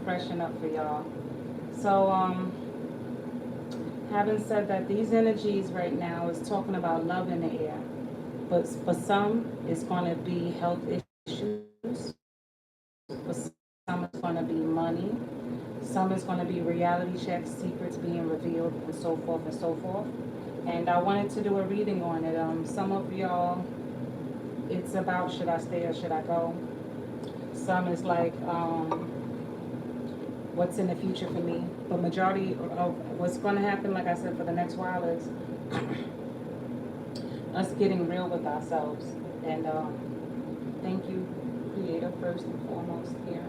freshen up for y'all. So, having said that, these energies right now is talking about love in the air. But for some, it's going to be health issues. For some, it's going to be money. Some is going to be reality checks, secrets being revealed, and so forth and so forth. And I wanted to do a reading on it. Some of y'all, it's about should I stay or should I go? Some is like what's in the future for me. But majority of what's going to happen, like I said, for the next while is us getting real with ourselves. And thank you, Creator, first and foremost here.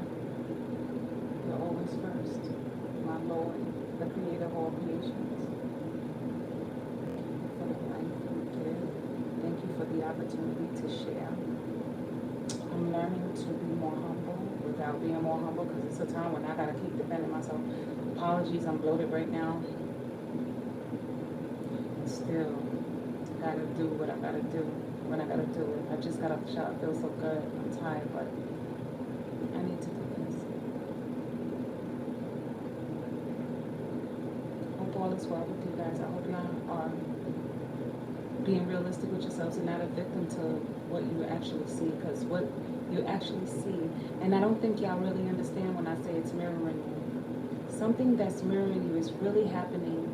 You're always first, my Lord, the Creator of all creations. For the life you give. Thank you for the opportunity to share. I'm learning to be more humble without being more humble because it's a time when I gotta keep defending myself. Apologies, I'm bloated right now. And still gotta do what I gotta do when I gotta do it. I just got off the shot. I feel so good. I'm tired, but I need to do this. Hope all is well with you guys. I hope y'all are being realistic with yourselves and not a victim to what you actually see, because what you actually see, and I don't think y'all really understand when I say it's mirroring you. Something that's mirroring you is really happening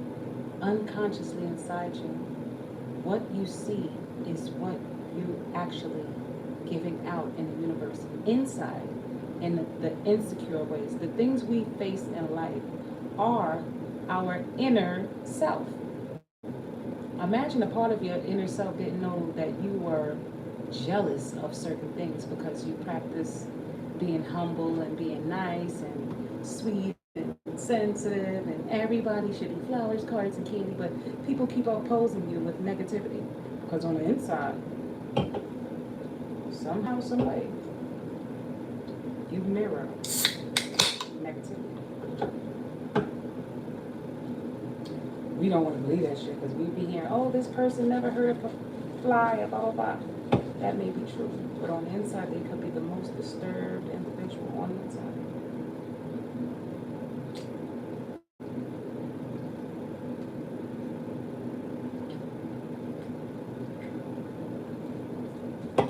unconsciously inside you. What you see is what you actually giving out in the universe inside, in the insecure ways. The things we face in life are our inner self. Imagine a part of your inner self didn't know that you were jealous of certain things because you practice being humble and being nice and sweet and sensitive, and everybody should be flowers, cards, and candy, but people keep opposing you with negativity because on the inside, somehow, some way, you mirror negativity. We don't want to believe that shit because we be hearing, oh, this person never heard a fly, blah, blah, blah. That may be true, but on the inside, they could be the most disturbed individual on the inside.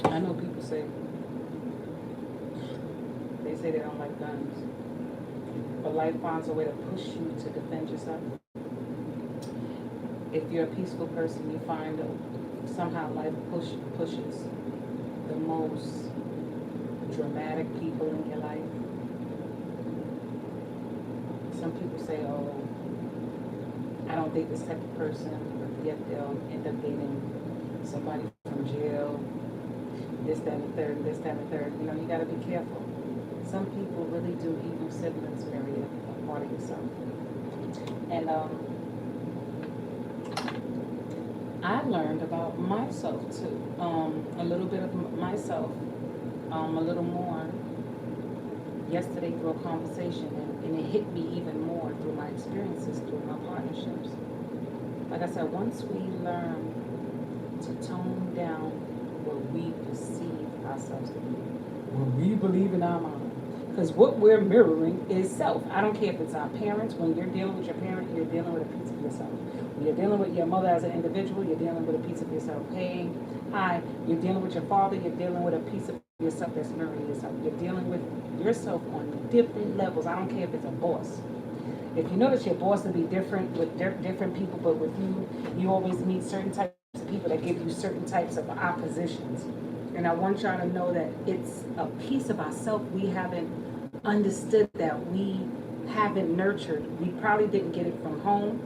I know people say, they don't like guns, but life finds a way to push you to defend yourself. If you're a peaceful person, you find somehow life pushes the most dramatic people in your life. Some people say, oh, I don't date this type of person, but yet they'll end up dating somebody from jail, this, that, and the third, this, that, and the third. You know, you got to be careful. Some people really do evil siblings marry a part of yourself. And I learned about myself too, a little bit of myself, a little more yesterday through a conversation, and it hit me even more through my experiences, through my partnerships. Like I said, once we learn to tone down what we perceive ourselves to be, what we believe in our mind, because what we're mirroring is self. I don't care if it's our parents. When you're dealing with your parent, you're dealing with a piece of yourself. When you're dealing with your mother as an individual, you're dealing with a piece of yourself. Hey, hi, you're dealing with your father, you're dealing with a piece of yourself that's mirroring yourself. You're dealing with yourself on different levels. I don't care if it's a boss. If you notice, your boss will be different with different people, but with you, you always meet certain types of people that give you certain types of oppositions. And I want y'all to know that it's a piece of ourself we haven't understood, that we haven't nurtured. We probably didn't get it from home.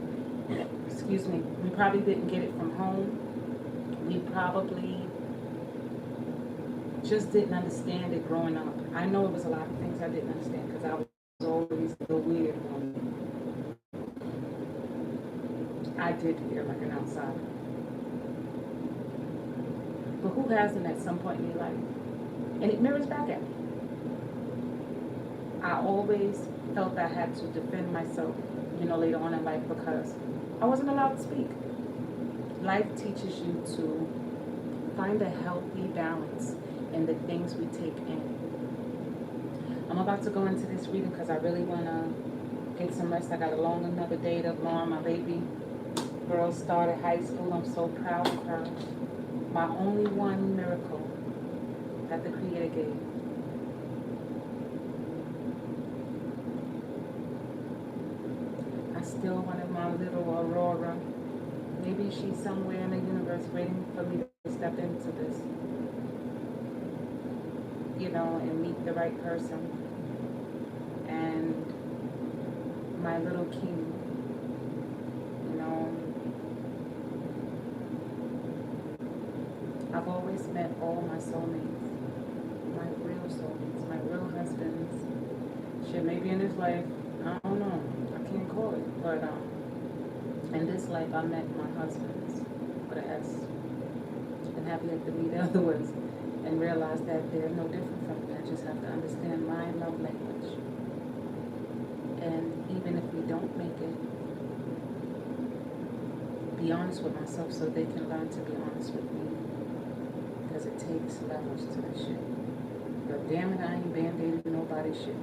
Excuse me. We probably didn't get it from home. We probably just didn't understand it growing up. I know it was a lot of things I didn't understand because I was always the weird one. I did feel like an outsider. But who hasn't at some point in your life? And it mirrors back at me. I always felt I had to defend myself, later on in life because I wasn't allowed to speak. Life teaches you to find a healthy balance in the things we take in. I'm about to go into this reading because I really want to get some rest. I got a long another day to learn. My baby girl started high school. I'm so proud of her. My only one miracle that the Creator gave. I still wanted my little Aurora. Maybe she's somewhere in the universe waiting for me to step into this, and meet the right person. And my little king, you know, I've always met all my soulmates, my real soulmates, my real husbands. Shit, maybe in this life, I don't know, I can't call it, but in this life I met my husbands with an S, and have yet to meet the other ones, and realize that they're no different from me. I just have to understand my love language. And even if we don't make it, be honest with myself so they can learn to be honest with me. Because it takes levels to this shit. But damn it, I ain't band-aiding nobody's shit.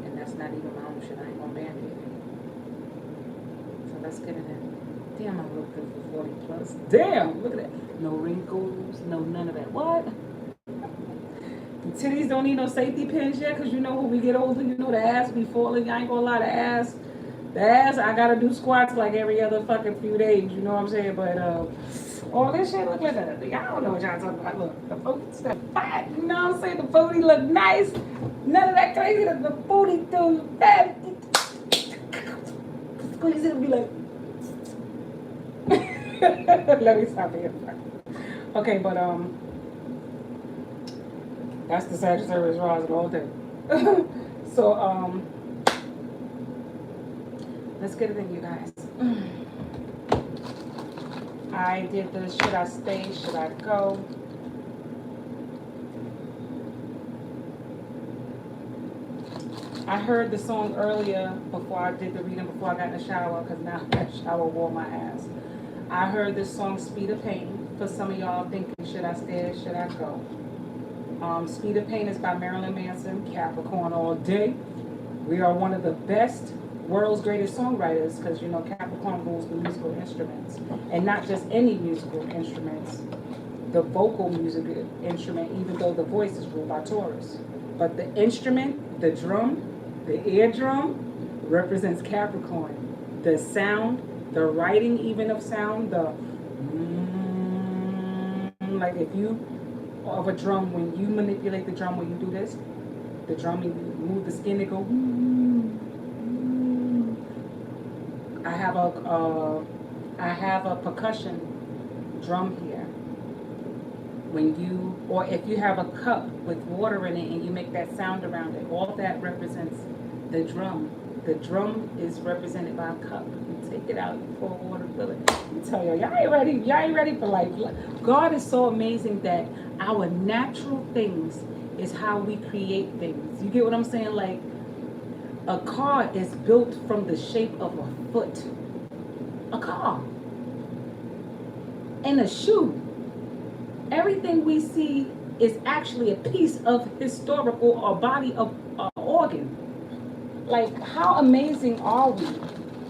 And that's not even my own shit. I ain't gonna band-aid it. So let's get it in. Damn, I look good for 40 plus. Damn, look at that. No wrinkles, no none of that. What? The titties don't need no safety pins yet, because when we get older, the ass be falling. I ain't gonna lie, the ass, I gotta do squats like every other fucking few days, you know what I'm saying? But, all this shit look like that. Y'all don't know what y'all talking about. Look, the booty stuff fat, you know what I'm saying? The booty look nice. None of that crazy, the booty do fat. Squeeze it and be like, let me stop here. Okay, but, that's the Sagittarius rising all day. So, let's get it in, you guys. I did the should I stay, should I go? I heard the song earlier before I did the reading, before I got in the shower, because now that shower wore my ass. I heard this song, Speed of Pain. For some of y'all thinking, should I stay, should I go? Speed of Pain is by Marilyn Manson, Capricorn all day. We are one of the best, world's greatest songwriters, because Capricorn rules the musical instruments, and not just any musical instruments, the vocal music instrument, even though the voice is ruled by Taurus. But the instrument, the drum, the eardrum, represents Capricorn. The sound, the writing even of sound, the like if you of a drum, when you manipulate the drum, when you do this, the drum, you move the skin, it go. I have a percussion drum here. Or if you have a cup with water in it and you make that sound around it, all that represents the drum. The drum is represented by a cup. You take it out, you pour water, fill it. You tell y'all ain't ready for life. God is so amazing that our natural things is how we create things. You get what I'm saying? Like, a car is built from the shape of a foot. A car. And a shoe. Everything we see is actually a piece of historical or body of organ. Like, how amazing are we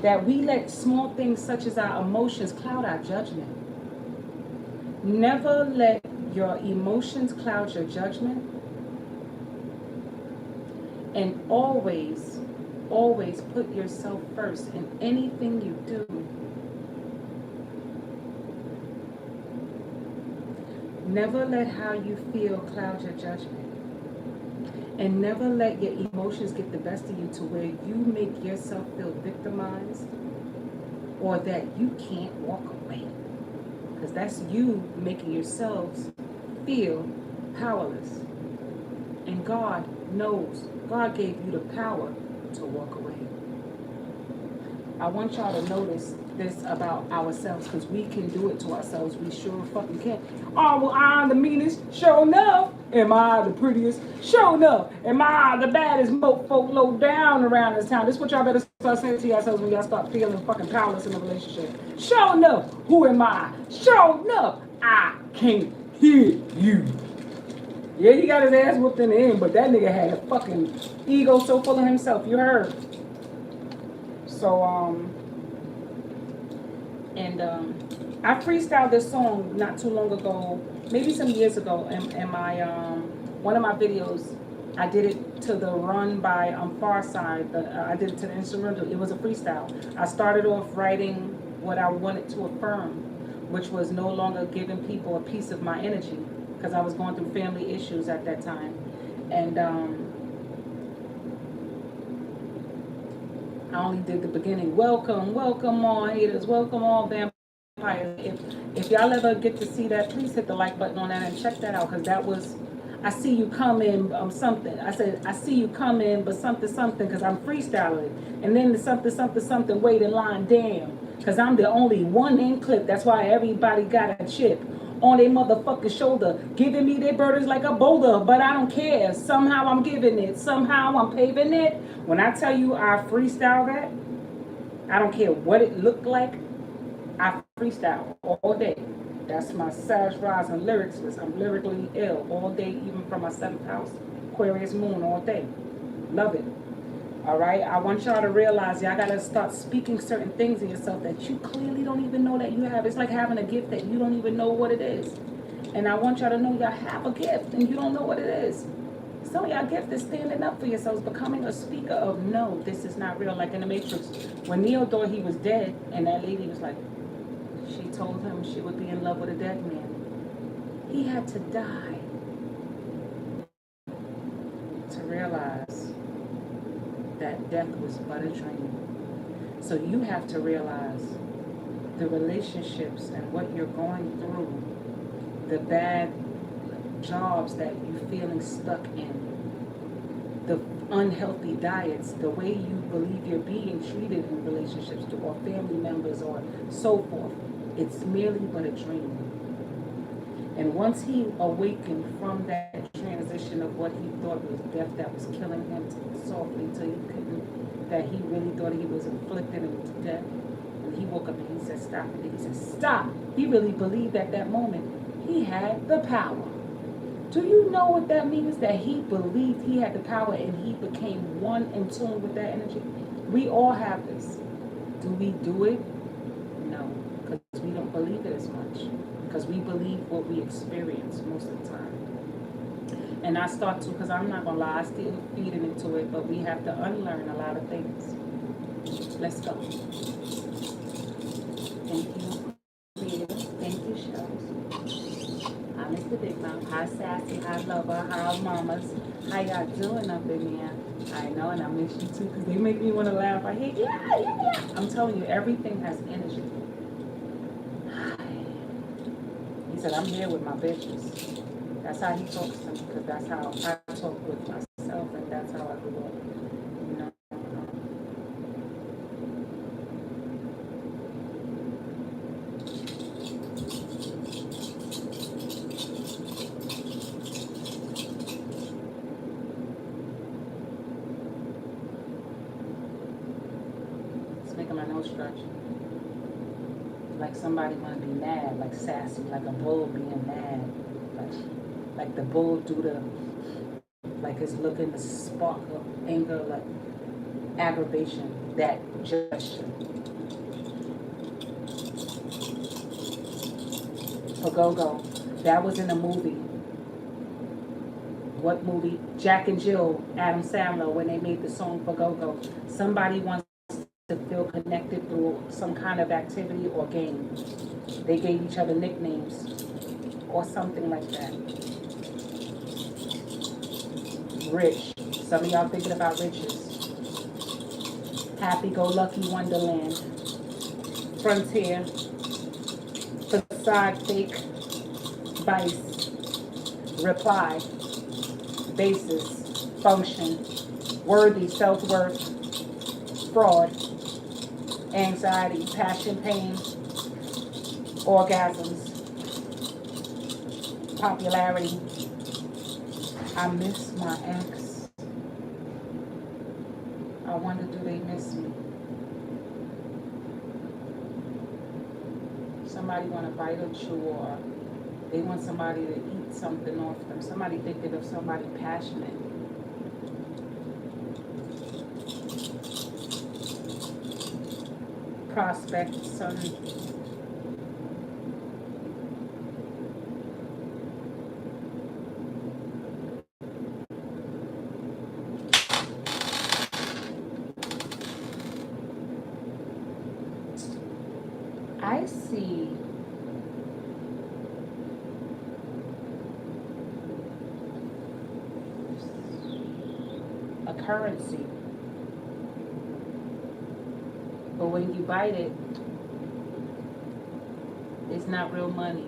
that we let small things such as our emotions cloud our judgment? Never let your emotions cloud your judgment. And always, always put yourself first in anything you do. Never let how you feel cloud your judgment. And never let your emotions get the best of you to where you make yourself feel victimized or that you can't walk away. Because that's you making yourselves feel powerless. And God knows. God gave you the power to walk away. I want y'all to notice this about ourselves, because we can do it to ourselves. We sure fucking can. Oh, well, I'm the meanest. Sure enough. Am I the prettiest? Sure enough. Am I the baddest mofo low down around this town? This is what y'all better start saying to yourselves when y'all start feeling fucking powerless in a relationship. Sure enough. Who am I? Sure enough. I can't hear you. Yeah, he got his ass whooped in the end, but that nigga had a fucking ego so full of himself. You heard. So and I freestyled this song not too long ago, maybe some years ago, in my one of my videos. I did it to the Run by Far Side. I did it to the instrumental. It was a freestyle. I started off writing what I wanted to affirm, which was no longer giving people a piece of my energy, because I was going through family issues at that time, and I only did the beginning. Welcome, welcome all haters, welcome all vampires. If y'all ever get to see that, please hit the like button on that and check that out, because that was, I see you come in, something. I said, I see you come in, but something, something, because I'm freestyling. And then the something, something, something, wait in line, damn. Because I'm the only one in clip. That's why everybody got a chip on their motherfucking shoulder, giving me their burdens like a boulder, but I don't care. Somehow I'm giving it. Somehow I'm paving it. When I tell you I freestyle that, I don't care what it looked like. I freestyle all day. That's my Sag Rising lyrics. I'm lyrically ill all day, even from my 7th house, Aquarius moon, all day. Love it. All right. I want y'all to realize y'all gotta start speaking certain things in yourself that you clearly don't even know that you have. It's like having a gift that you don't even know what it is. And I want y'all to know y'all have a gift and you don't know what it is. Some of y'all gift is standing up for yourselves, becoming a speaker of no, this is not real. Like in the Matrix, when Neo thought he was dead, and that lady was like, she told him she would be in love with a dead man. He had to die to realize that death was but a dream. So you have to realize the relationships and what you're going through, the bad jobs that you're feeling stuck in, the unhealthy diets, the way you believe you're being treated in relationships to or family members or so forth. It's merely but a dream. And once he awakened from that transition of what he thought was death that was killing him softly till he couldn't, that he really thought he was inflicted him to death. And he woke up and he said, stop it. And he said, stop. He really believed at that moment he had the power. Do you know what that means? That he believed he had the power and he became one in tune with that energy? We all have this. Do we do it? No, because we don't believe it as much. Because we believe what we experience most of the time. And I start to, because I'm not going to lie, I still feeding into it, but we have to unlearn a lot of things. Let's go. Thank you, Rita. Thank you, Shells. Hi, Mr. Big Mouth. Hi, Sassy. Hi, Lover. Hi, Mamas. How y'all doing up in there? I know, and I miss you too, because they make me want to laugh. I hate, yeah. I'm telling you, everything has energy. He said, I'm here with my bitches. That's how he talks to me, because that's how I talk with myself, and that's how I grew up. You know. It's making my nose stretch. Like somebody want to be mad, like sassy, like a bull being mad. Like the bull do the, like it's looking the spark of anger, like aggravation, that gesture. For Go-Go, that was in a movie. What movie? Jack and Jill, Adam Sandler, when they made the song For Go-Go. Somebody wants to feel connected through some kind of activity or game. They gave each other nicknames or something like that. Rich. Some of y'all thinking about riches. Happy-go-lucky Wonderland. Frontier. Facade fake. Vice. Reply. Basis. Function. Worthy. Self-worth. Fraud. Anxiety. Passion. Pain. Orgasms. Popularity. I miss my ex. I wonder, do they miss me? Somebody want to bite or chew, or they want somebody to eat something off them. Somebody thinking of somebody passionate. Prospect, sun. I see a currency, but when you bite it, it's not real money.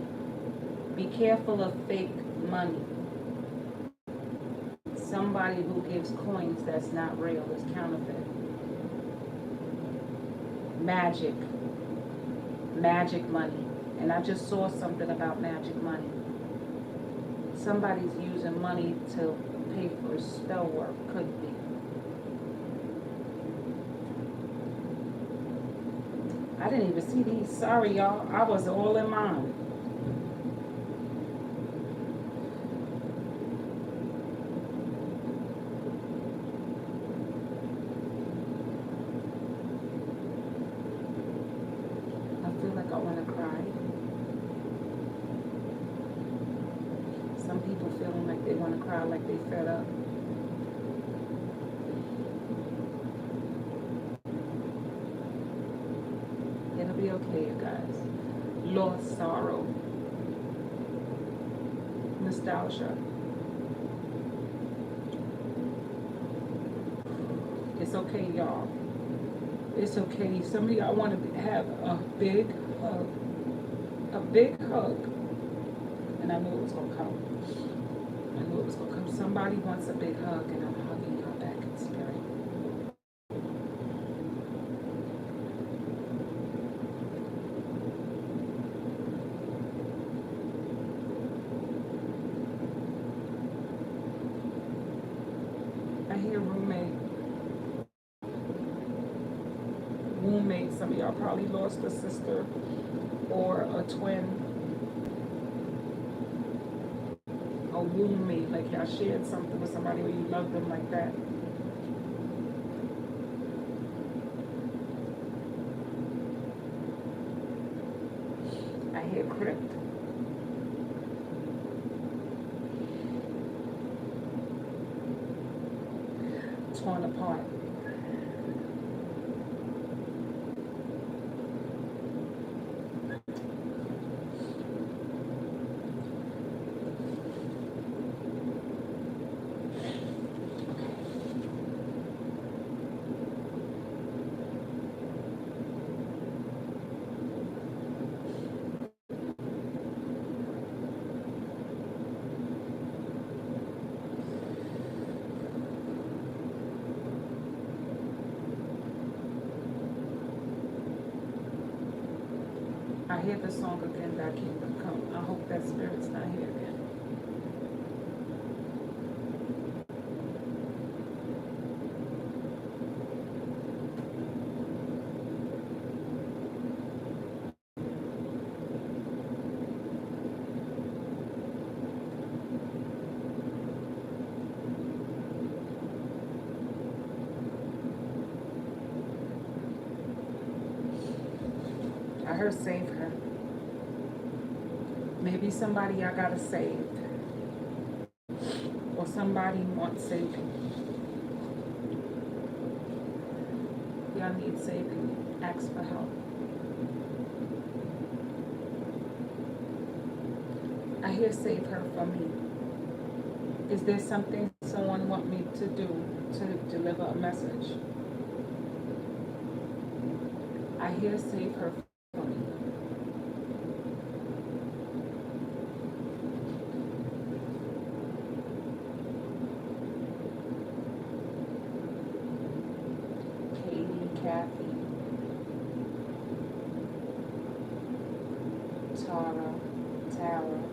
Be careful of fake money. Somebody who gives coins that's not real is counterfeit. Magic. Magic money. And I just saw something about magic money. Somebody's using money to pay for spell work. Could be. I didn't even see these. Sorry, y'all. I was all in mine. I feel like I want to cry. Some people feeling like they want to cry, like they fed up. It'll be okay, you guys. Loss, sorrow, nostalgia. It's okay, y'all. It's okay. Some of y'all want to have a big hug. A big hug. And I knew it was going to come. I knew it was going to come. Somebody wants a big hug, and I'm hugging y'all back in spirit. I hear roommate. Roommate. Some of y'all probably lost a sister or a twin. A roommate, like y'all shared something with somebody or you love them like that. I hear crypt. Torn apart. I hear the song again, Thy Kingdom Come. I hope that spirit's not here again. I heard save her. Maybe somebody y'all gotta save. Or somebody wants saving. Y'all need saving. Ask for help. I hear save her from me. Is there something someone want me to do to deliver a message? I hear save her from me. Katie, Kathy, Tara, Tara,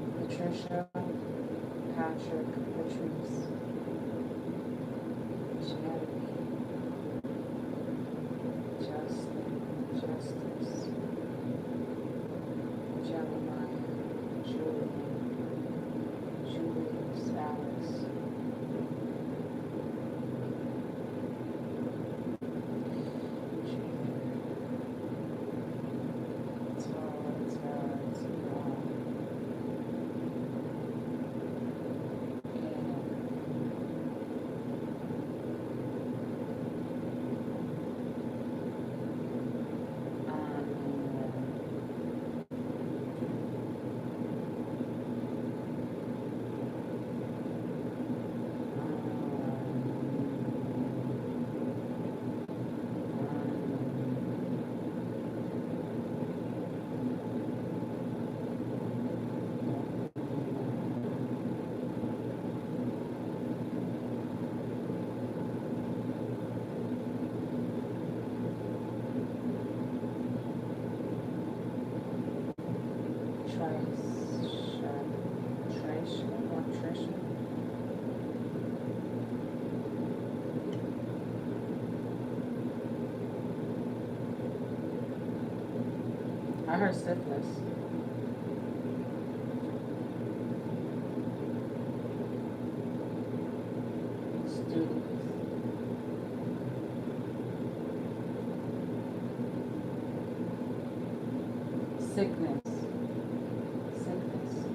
Patricia, Patrick, Patrice, Charity, Justin, I heard syphilis. Students. Sickness. Sickness.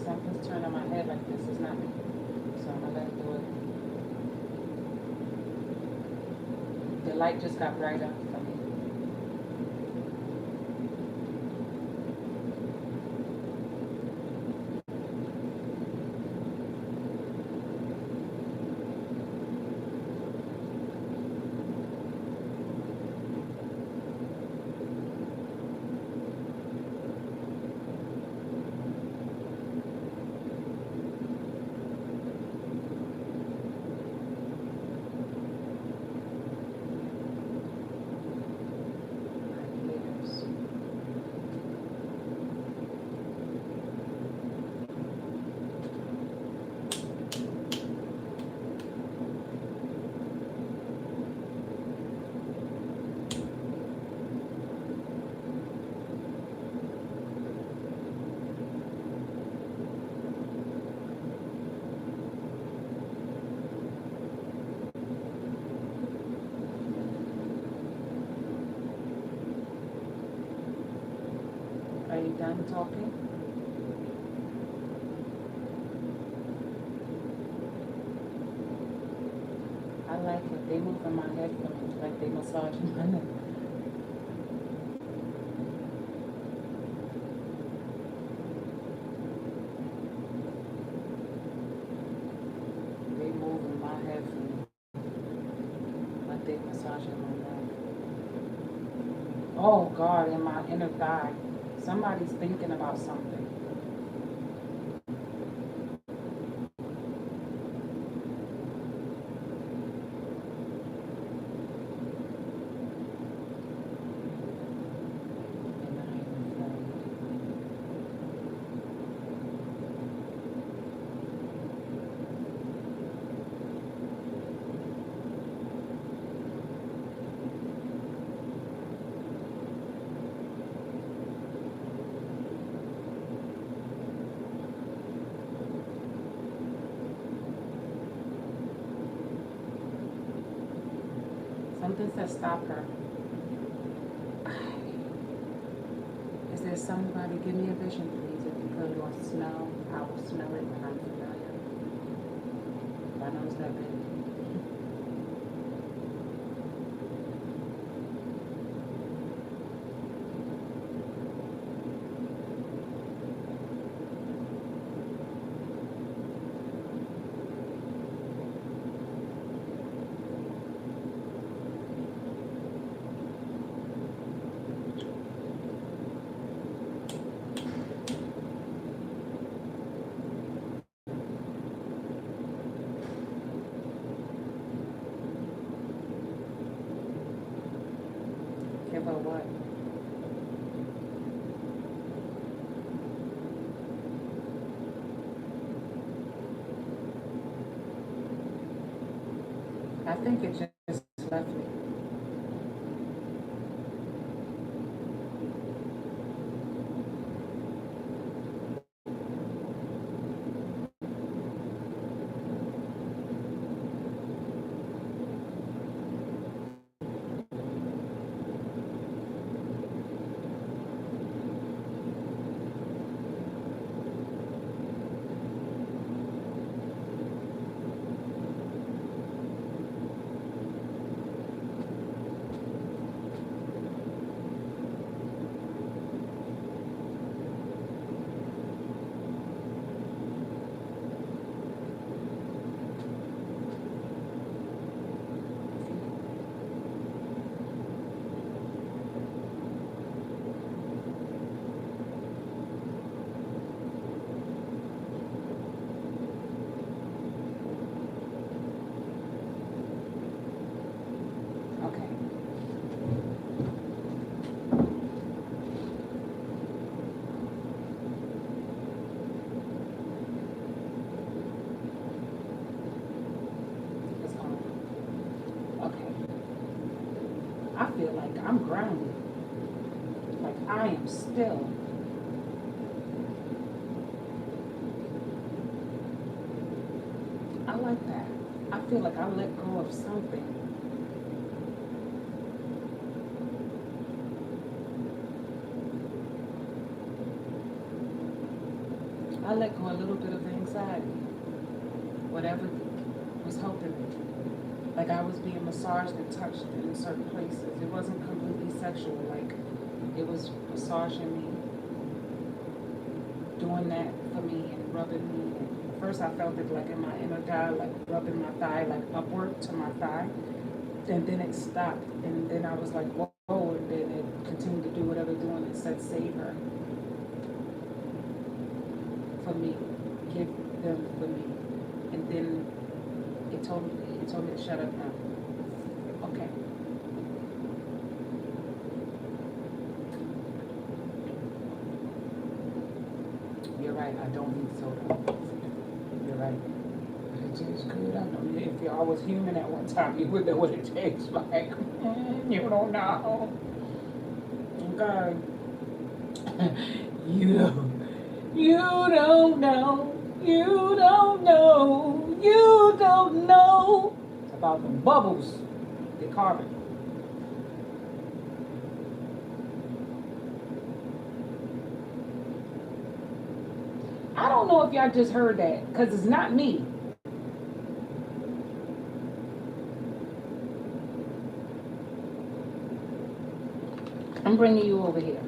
Something's turning my head like this. It's not me. So I'm gonna let it do it. The light just got brighter for me. My ears. Are you done talking? I like it. They move in my head for me, like they massage my neck. They move in my head for me, like they massage my neck. Oh God, in my inner thigh. Somebody's thinking about something. And I am afraid. Something says stop her. Is there somebody, give me a vision please, if you could, or smell. I will smell it when I'm familiar. My nose that big. Give her what? I think it just left me. am still. I like that. I feel like I let go of something. I let go a little bit of anxiety, whatever was helping me. Like I was being massaged and touched in certain places. It wasn't completely sexual, like it was massaging me, doing that for me and rubbing me. And first I felt it like in my inner thigh, like rubbing my thigh, like upward to my thigh. And then it stopped. And then I was like, whoa, and then it continued to do whatever it's doing. It said, save her for me, give them for me. And then it told me to shut up now. Okay. You're right, I don't need soda. You're right. It tastes good. I know if y'all was human at one time, you would know what it tastes like. You don't know. Okay. You don't. You don't know. You don't know. You don't know about the bubbles they carbon. I don't know if y'all just heard that because it's not me. I'm bringing you over here.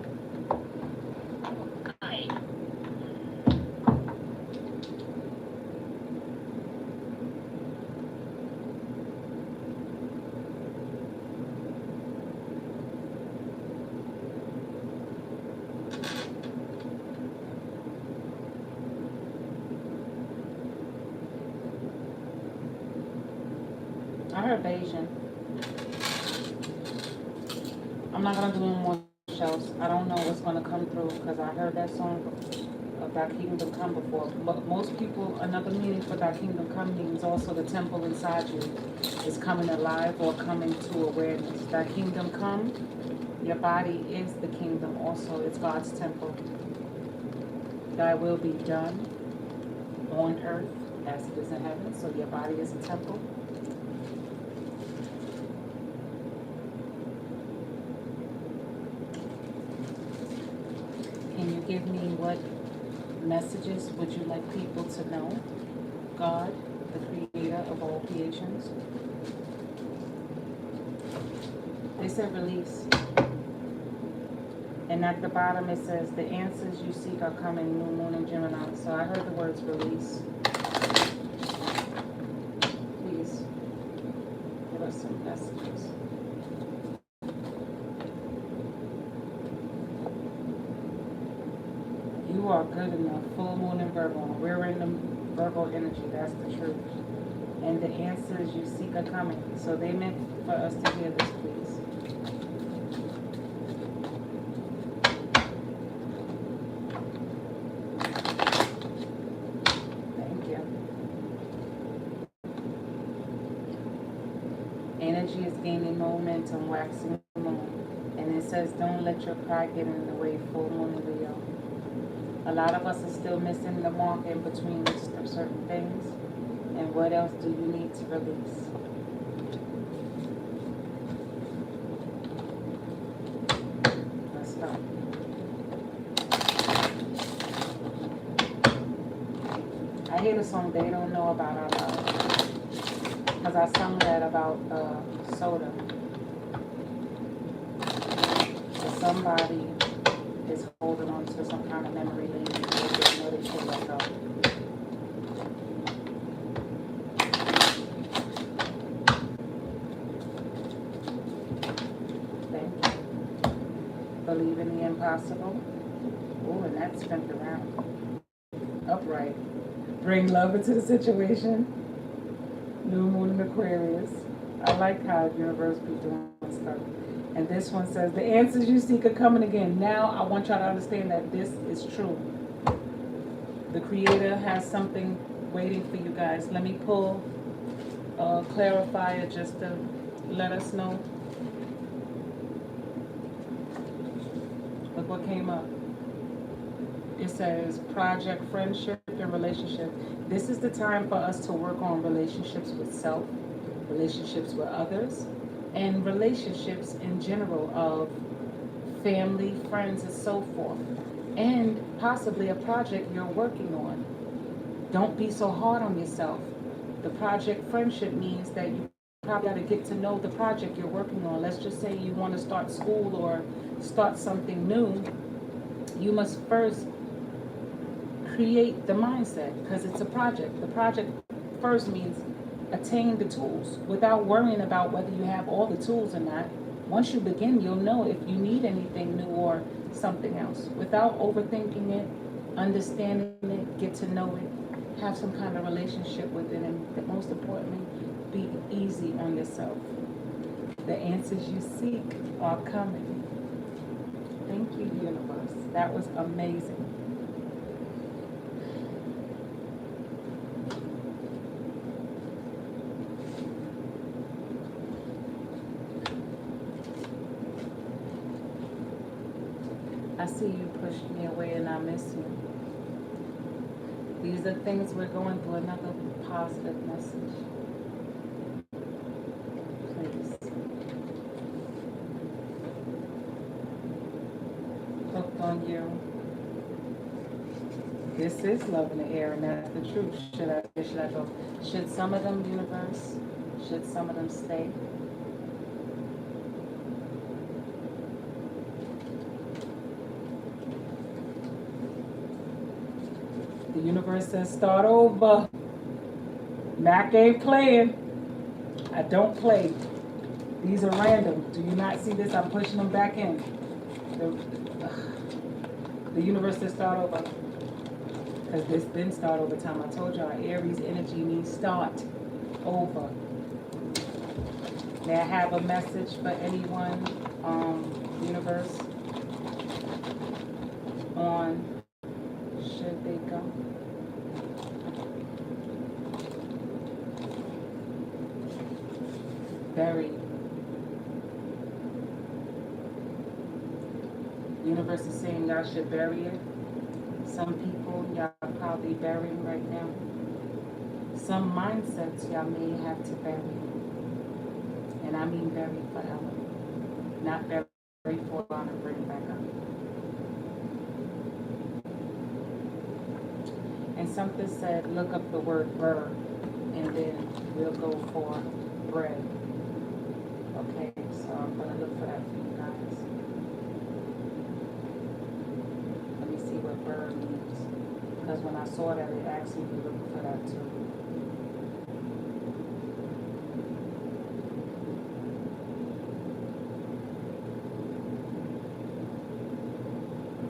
I heard Bayesian. I'm not gonna do any more shows. I don't know what's gonna come through because I heard that song of Thy Kingdom Come before. But most people, another meaning for Thy Kingdom Come means also the temple inside you is coming alive or coming to awareness. Thy Kingdom Come, your body is the kingdom also. It's God's temple. Thy will be done on earth as it is in heaven. So your body is a temple. Can you give me what messages would you like people to know? God, the creator of all creations. They said release. And at the bottom it says the answers you seek are coming, new moon and Gemini. So I heard the words release. Please give us some messages. You are good enough. Full moon in Virgo. We're in the Virgo energy. That's the truth. And the answers you seek are coming. So they meant for us to hear this, please. Thank you. Energy is gaining momentum, waxing moon. And it says, don't let your pride get in the way, full moon in Leo. A lot of us are still missing the mark in between certain things. And what else do you need to release? Let's go. I hear the song They Don't Know About Our Love. Because I sung that about soda. So somebody is holding on to some kind of memory lane because they know they should let go. Thank you. Believe in the impossible. Oh, and that's spent around. Upright. Bring love into the situation. New moon in Aquarius. I like how the universe be doing stuff. And this one says, the answers you seek are coming again. Now I want y'all to understand that this is true. The Creator has something waiting for you guys. Let me pull a clarifier just to let us know. Look what came came up. It says project, friendship, and relationship. This is the time for us to work on relationships with self, relationships with others, and relationships in general of family, friends, and so forth. And possibly a project you're working on. Don't be so hard on yourself. The project friendship means that you probably got to get to know the project you're working on. Let's just say you want to start school or start something new. You must first create the mindset because it's a project. The project first means attain the tools without worrying about whether you have all the tools or not. Once you begin, you'll know if you need anything new or something else. Without overthinking it, understanding it, get to know it, have some kind of relationship with it, and most importantly, be easy on yourself. The answers you seek are coming. Thank you, universe. That was amazing. I see you pushed me away and I miss you. These are things we're going through. Another positive message. Please. Hooked on you. This is love in the air, and that's the truth. Should I go? Should some of them, universe? Should some of them stay? The universe says start over. Mac ain't playing. I don't play. These are random. Do you not see this? I'm pushing them back in. The universe says start over. Because this been start over time. I told y'all Aries energy means start over. May I have a message for anyone, universe, on should they go? Buried. Universe is saying y'all should bury it. Some people y'all probably burying right now. Some mindsets y'all may have to bury. And I mean bury forever. Not bury for long and bring back up. And something said look up the word bird and then we'll go for bread. Okay, so I'm gonna look for that for you guys. Let me see what bird means. Because when I saw that, it asked me to look for that too.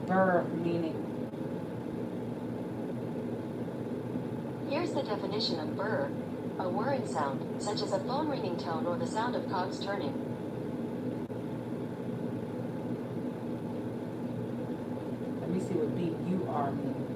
Bird meaning. Here's the definition of burr. A whirring sound, such as a phone ringing tone or the sound of cogs turning. Let me see what B-U-R means.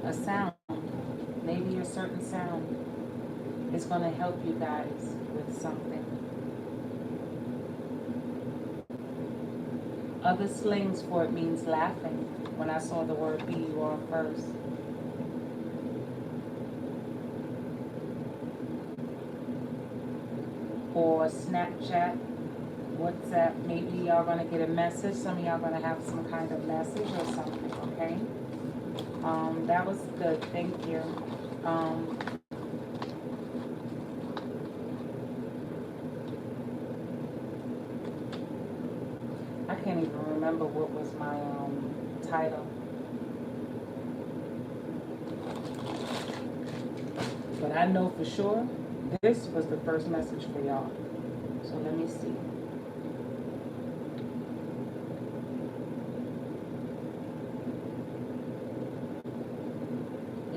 A sound, maybe a certain sound is going to help you guys with something. Other slings for it means laughing. When I saw the word B-U-R first. Or Snapchat, WhatsApp, maybe y'all going to get a message. Some of y'all going to have some kind of message or something, okay? That was good, thank you. I can't even remember what was my title. But I know for sure this was the first message for y'all. So let me see.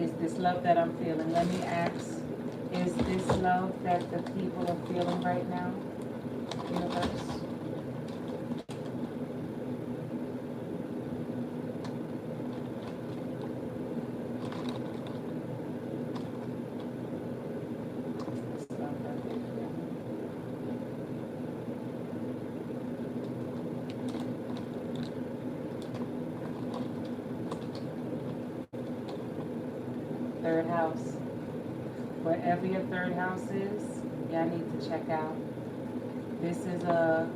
Is this love that I'm feeling? Let me ask, is this love that the people are feeling right now? Universe? third house. Wherever your third house is, y'all need to check out. This is a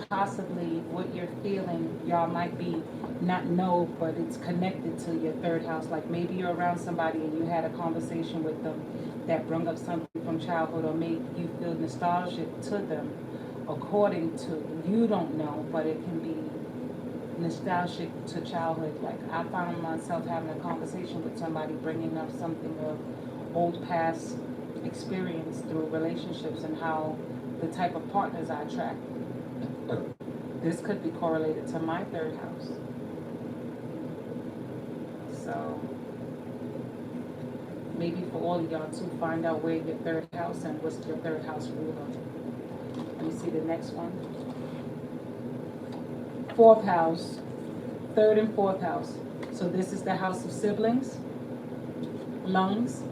possibly what you're feeling. Y'all might be not know, but it's connected to your third house. Like maybe you're around somebody and you had a conversation with them that brought up something from childhood or made you feel nostalgic to them. According to you don't know, but it can be nostalgic to childhood. Like I found myself having a conversation with somebody bringing up something of old past experience through relationships and how the type of partners I attract. This could be correlated to my third house. So maybe for all of y'all to find out where your third house and what's your third house ruler. Let me see the next one. Fourth house, third and fourth house. So this is the house of siblings, lungs,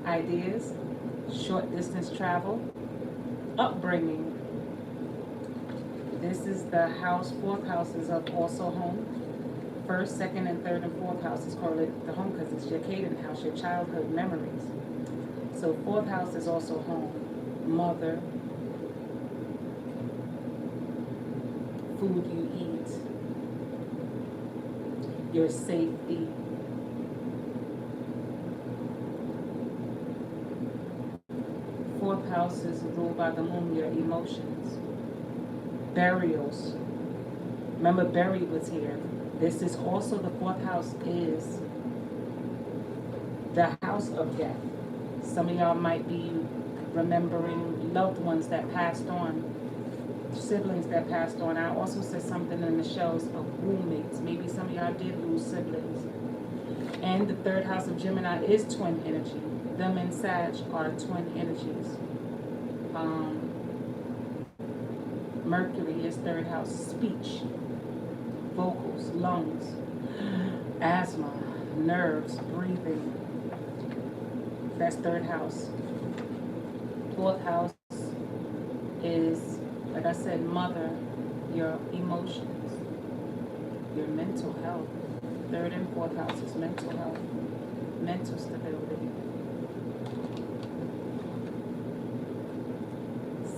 ideas, short distance travel, upbringing. This is the house, fourth house is of also home. First, second, and third and fourth house is correlated to home because it's your Caden house, your childhood memories. So fourth house is also home, mother, food you eat, your safety. Fourth house is ruled by the moon, your emotions, burials. Remember, Barry was here. This is also the fourth house is the house of death. Some of y'all might be remembering loved ones that passed on, siblings that passed on. I also said something in the shows of roommates. Maybe some of y'all did lose siblings. And the third house of Gemini is twin energy. Them and Sag are twin energies. Mercury is third house, speech, vocals, lungs, asthma, nerves, breathing. That's third house. Fourth house is, like I said, mother, your emotions, your mental health. Third and fourth house is mental health, mental stability.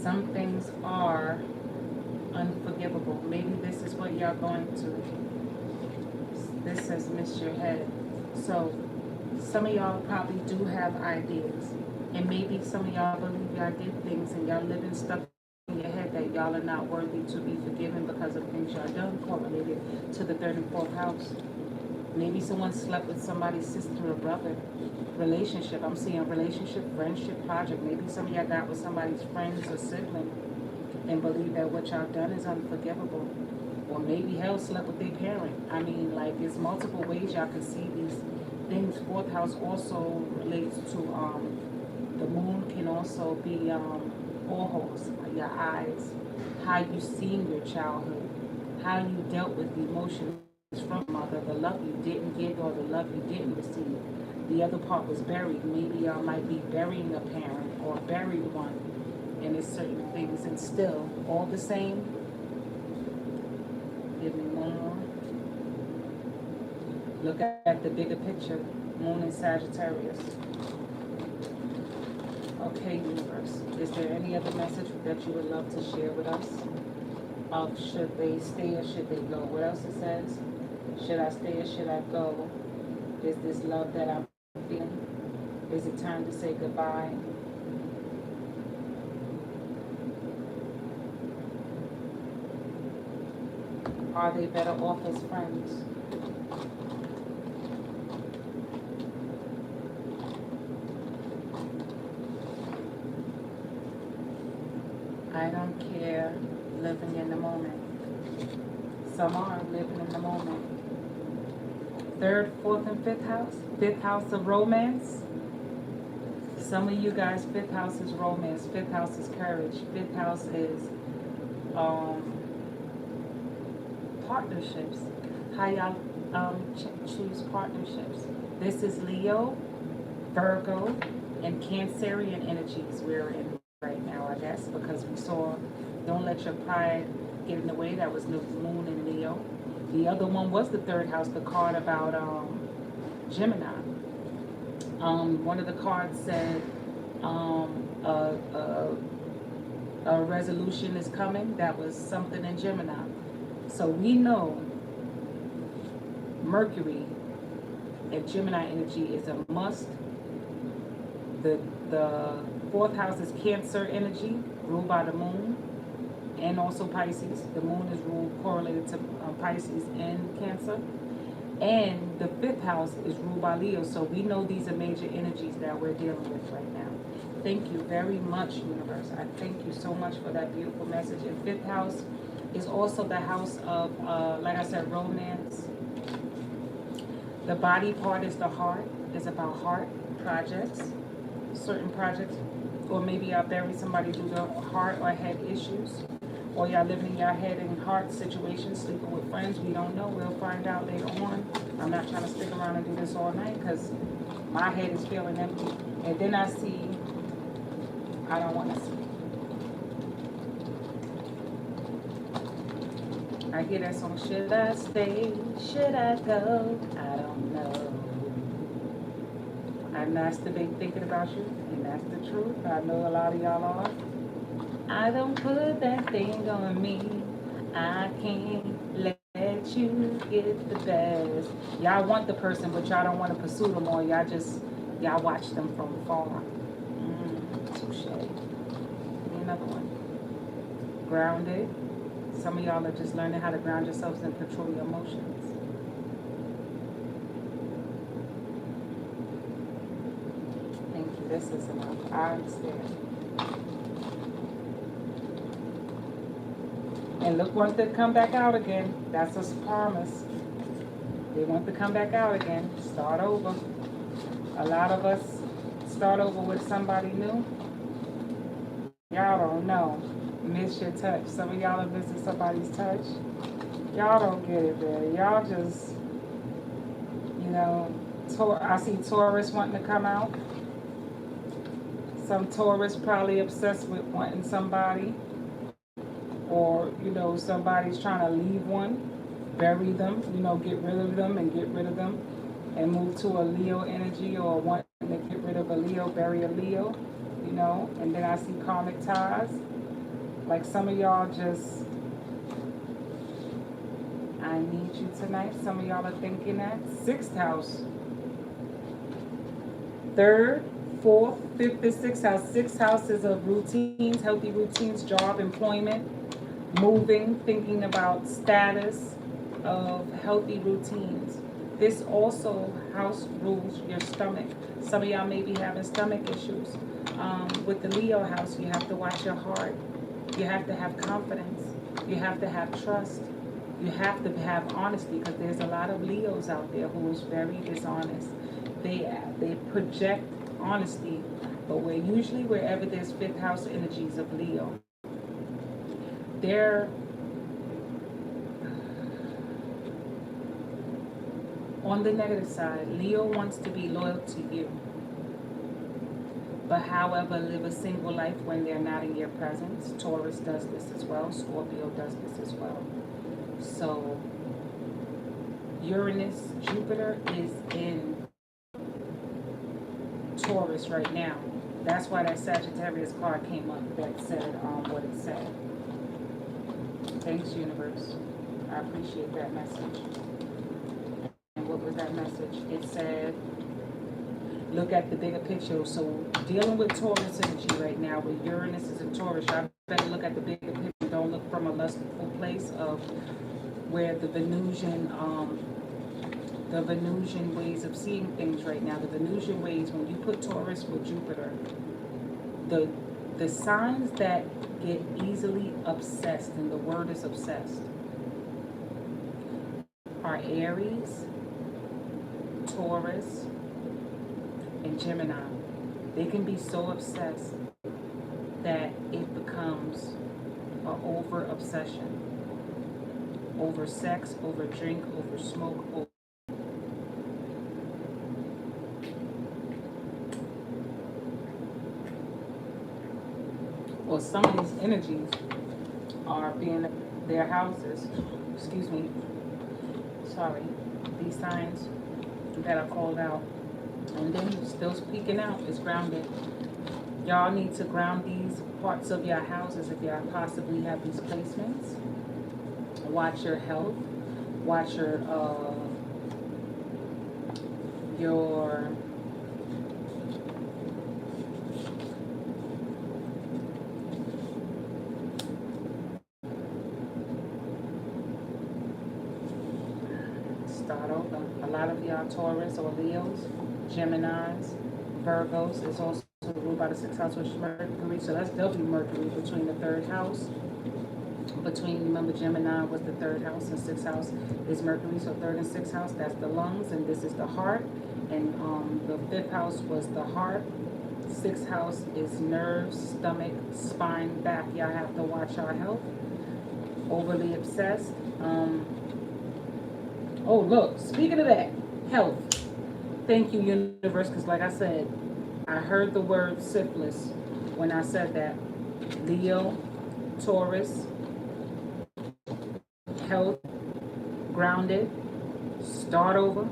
Some things are unforgivable. Maybe this is what y'all going to. This says miss your head. So some of y'all probably do have ideas. And maybe some of y'all believe y'all did things and y'all living stuck in your head that y'all are not worthy to be forgiven because of things y'all done correlated to the third and fourth house. Maybe someone slept with somebody's sister or brother. Relationship. I'm seeing relationship, friendship, project. Maybe some of y'all got with somebody's friends or sibling and believe that what y'all done is unforgivable. Or maybe hell slept with their parent. I mean, like, there's multiple ways y'all can see these things. Fourth house also relates to the moon can also be all holes, your eyes, how you seen your childhood, how you dealt with the emotions from mother, the love you didn't get or the love you didn't receive. The other part was buried. Maybe y'all might be burying a parent or buried one, and it's certain things, and still all the same. Give me one more. Look at the bigger picture. Moon in Sagittarius. Okay, universe. Is there any other message that you would love to share with us? Of should they stay or should they go? What else it says? Should I stay or should I go? Is this love that I'm feeling? Is it time to say goodbye? Are they better off as friends? I don't care, living in the moment. Some are living in the moment. Third, fourth, and fifth house. Fifth house of romance. Some of you guys, fifth house is romance. Fifth house is courage. Fifth house is partnerships. How y'all choose partnerships. This is Leo, Virgo, and Cancerian energies we're in right now, I guess, because we saw don't let your pride get in the way. That was the moon in Leo. The other one was the third house, the card about Gemini. One of the cards said um, a, a, a resolution is coming. That was something in Gemini. So we know Mercury and Gemini energy is a must. The fourth house is Cancer energy, ruled by the moon, and also Pisces. The moon is ruled correlated to Pisces and Cancer. And the fifth house is ruled by Leo. So we know these are major energies that we're dealing with right now. Thank you very much, universe. I thank you so much for that beautiful message. And fifth house is also the house of, like I said, romance. The body part is the heart. It's about heart projects, certain projects. Or maybe y'all bury somebody due to heart or head issues. Or y'all living in your head and heart situations, sleeping with friends. We don't know. We'll find out later on. I'm not trying to stick around and do this all night because my head is feeling empty. And then I see, I don't want to see. I hear that song, should I stay? Should I go? I don't know. I masturbate thinking about you, and that's the truth. I know a lot of y'all are. I don't put that thing on me. I can't let you get the best. Y'all want the person, but y'all don't want to pursue them, or y'all watch them from far. Touche. Give me another one. Grounded. Some of y'all are just learning how to ground yourselves and control your emotions. Thank you. This is enough. I understand. And look, want to come back out again. That's a promise. They want to come back out again. Start over. A lot of us start over with somebody new. Y'all don't know. Miss your touch. Some of y'all are missing somebody's touch. Y'all don't get it, man. Y'all just, you know, I see Taurus wanting to come out. Some Taurus probably obsessed with wanting somebody. Or, you know, somebody's trying to leave one, bury them, you know, get rid of them and get rid of them and move to a Leo energy, or wanting to get rid of a Leo, bury a Leo, you know. And then I see karmic ties. Like some of y'all just, I need you tonight. Some of y'all are thinking that. Sixth house. Third, fourth, fifth, and sixth house. Sixth house is of routines, healthy routines, job, employment, moving, thinking about status of healthy routines. This also house rules your stomach. Some of y'all may be having stomach issues. With the Leo house, you have to watch your heart. You have to have confidence. You have to have trust. You have to have honesty, because there's a lot of Leos out there who is very dishonest. They project honesty, but we're usually, wherever there's fifth house energies of Leo, they're on the negative side. Leo wants to be loyal to you, but however, live a single life when they're not in your presence. Taurus does this as well. Scorpio does this as well. So Uranus, Jupiter is in Taurus right now. That's why that Sagittarius card came up that said what it said. Thanks, universe. I appreciate that message. And what was that message? It said, look at the bigger picture. So dealing with Taurus energy right now, where Uranus is in Taurus, I better look at the bigger picture. Don't look from a lustful place of where the Venusian ways of seeing things right now. The Venusian ways, when you put Taurus with Jupiter, the signs that get easily obsessed, and the word is obsessed, are Aries, Taurus, and Gemini. They can be so obsessed that it becomes an over obsession. Over sex, over drink, over smoke, over or some of these energies are being their houses, excuse me, sorry, these signs that are called out. And then still speaking out is grounded. Y'all need to ground these parts of your houses if y'all possibly have these placements. Watch your health. Watch your start over. A lot of y'all Taurus or Leos, Geminis, Virgos is also ruled by the sixth house with Mercury. So that's double Mercury between the third house. Remember, Gemini was the third house and sixth house is Mercury. So third and sixth house, that's the lungs, and this is the heart. And the fifth house was the heart. Sixth house is nerves, stomach, spine, back. Y'all have to watch our health. Overly obsessed. Oh, look, speaking of that, health. Thank you, universe, because like I said, I heard the word syphilis when I said that. Leo, Taurus, health, grounded, start over,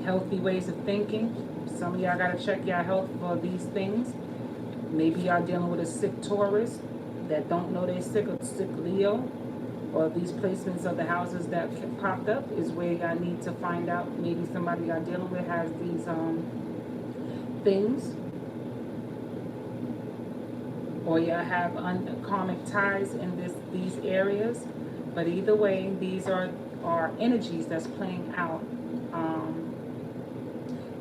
healthy ways of thinking. Some of y'all got to check your health for these things. Maybe y'all dealing with a sick Taurus that don't know they're sick, or sick Leo, or these placements of the houses that popped up is where y'all need to find out. Maybe somebody y'all dealing with has these things, or y'all have karmic ties in these areas. But either way, these are energies that's playing out.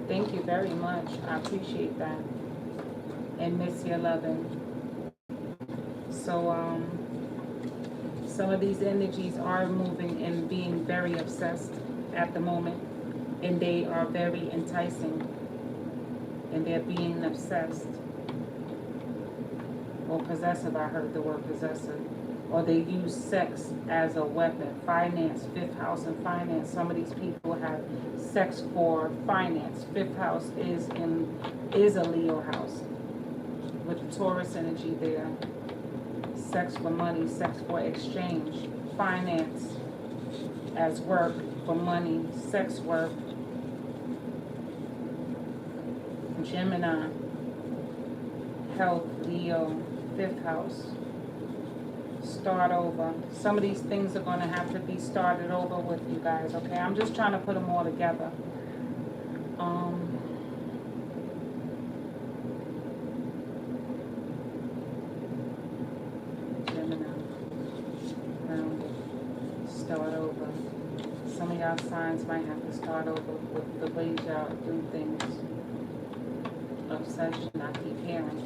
Thank you very much. I appreciate that. And miss your loving. So some of these energies are moving and being very obsessed at the moment, and they are very enticing, and they're being obsessed or possessive. I heard the word possessive. Or they use sex as a weapon. Finance, fifth house and finance. Some of these people have sex for finance. Fifth house is a Leo house with the Taurus energy there. Sex for money, sex for exchange, finance as work for money, sex work. Gemini, health, Leo, fifth house. Start over. Some of these things are going to have to be started over with, you guys, okay? I'm just trying to put them all together. Gemini, grounded, start over. Some of y'all signs might have to start over with the ways y'all do things. Obsession, I keep hearing.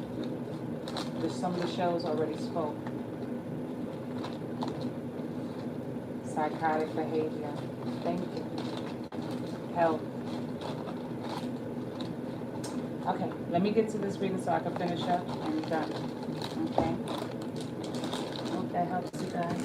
There's some of the shows already spoke. Psychotic behavior. Thank you. Health. Okay, let me get to this reading so I can finish up and done. Okay. Hope that helps you guys.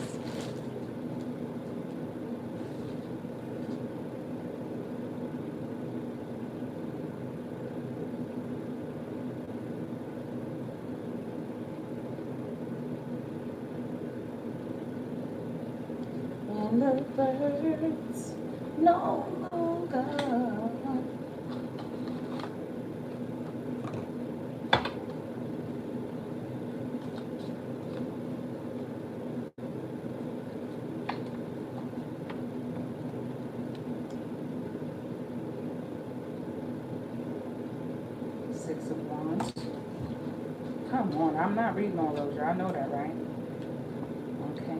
And the birds no longer 6 of Wands. Come on, I'm not reading all those. Y'all know that, right? Okay.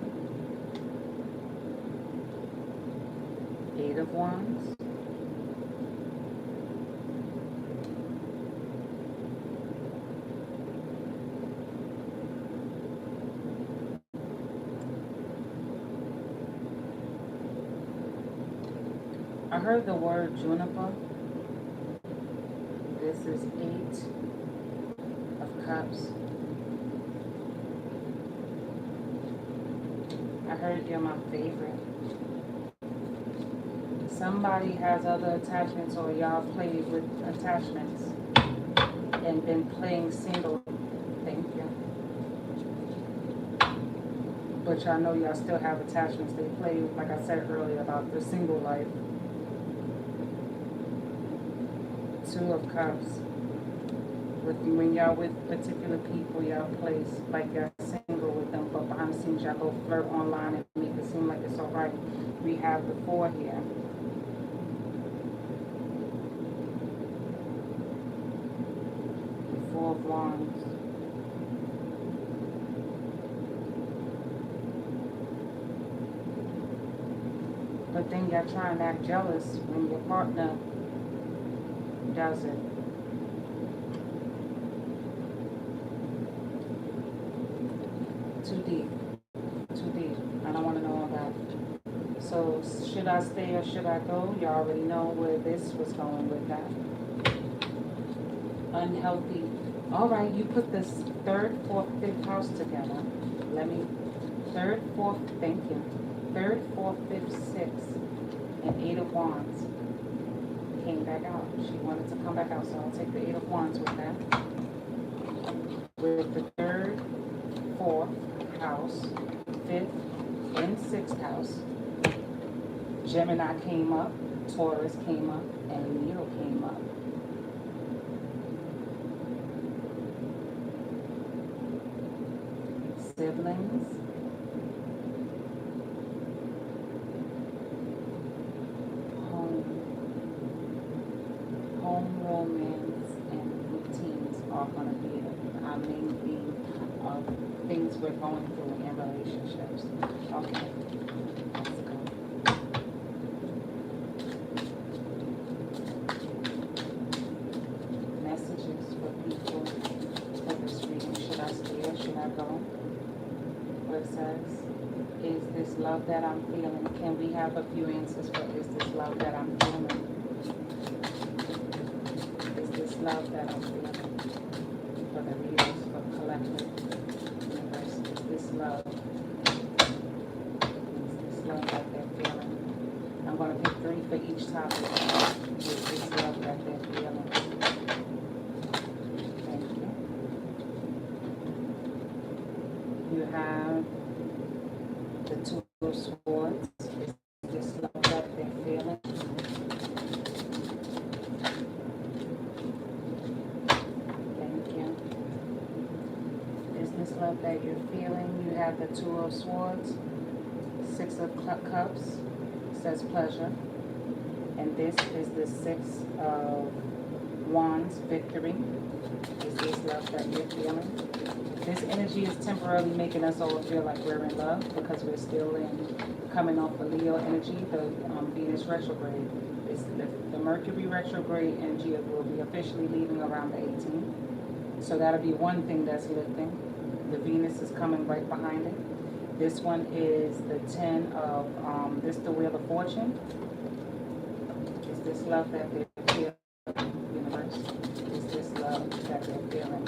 8 of Wands. I heard the word juniper. This is 8 of Cups. I heard you're my favorite. Somebody has other attachments, or y'all played with attachments and been playing single. Thank you. But y'all know y'all still have attachments. They play, like I said earlier, about the single life. Two of Cups. When y'all with particular people, y'all place like y'all single with them, but behind the scenes y'all go flirt online and make it seem like it's alright. We have the four here. The Four of Wands. But then y'all try and act jealous when your partner does it. Too deep. Too deep. I don't want to know all that. So should I stay or should I go? You already know where this was going with that. Unhealthy. All right, you put this third, fourth, fifth house together. Let me. Third, fourth, thank you. Third, fourth, fifth, sixth, and Eight of Wands came back out. She wanted to come back out, so I'll take the Eight of Wands with that. With the third, fourth house, fifth, and sixth house, Gemini came up, Taurus came up, and Leo came up. Siblings, home, home romance, and routines are going to be our main theme of things we're going through in relationships. Okay, let's go. Messages for people for this reading. Should I stay or should I go? What it says, is this love that I'm feeling? Can we have a few answers for is this love that I'm feeling? Is this love that I'm feeling? For the readers, for the collective universe, is this love? Is this love that they're feeling? I'm going to pick three for each topic. Is this love that they're feeling? Thank you. You have the Two of Swords. Is this love that they're feeling? Thank you. Is this love that you're feeling? You have the Two of Swords. Six of Cups says pleasure. And this is the Six of Wands, victory. Is this love that you're feeling? This energy is temporarily making us all feel like we're in love because we're still coming off the Leo energy, the Venus retrograde. The Mercury retrograde energy will be officially leaving around the 18th. So that'll be one thing that's lifting. The Venus is coming right behind it. This one is the 10 of, the Wheel of Fortune. Is this love that they're feeling, universe? Is this love that they're feeling?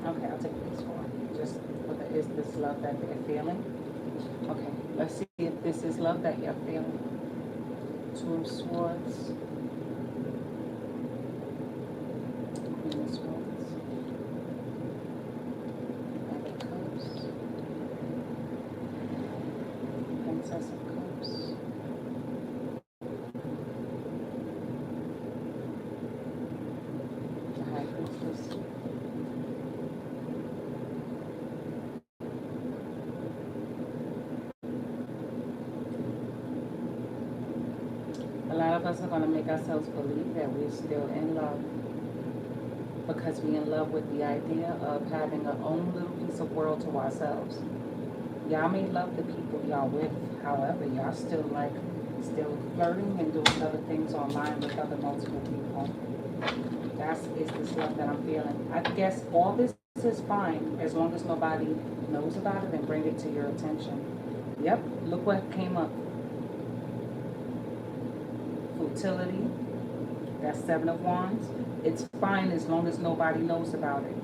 Okay, I'll take these four. Just for the is this love that they're feeling? Okay, let's see if this is love that you're feeling. Two of Swords. Queen of Swords. Knight of Cups. Princess of Cups. The High Priestess. A lot of us are going to make ourselves believe that we're still in love because we're in love with the idea of having our own little piece of world to ourselves. Y'all may love the people y'all with, however, y'all still flirting and doing other things online with other multiple people. Is this love that I'm feeling. I guess all this is fine as long as nobody knows about it and bring it to your attention. Yep, look what came up. Futility, that's Seven of Wands. It's fine as long as nobody knows about it.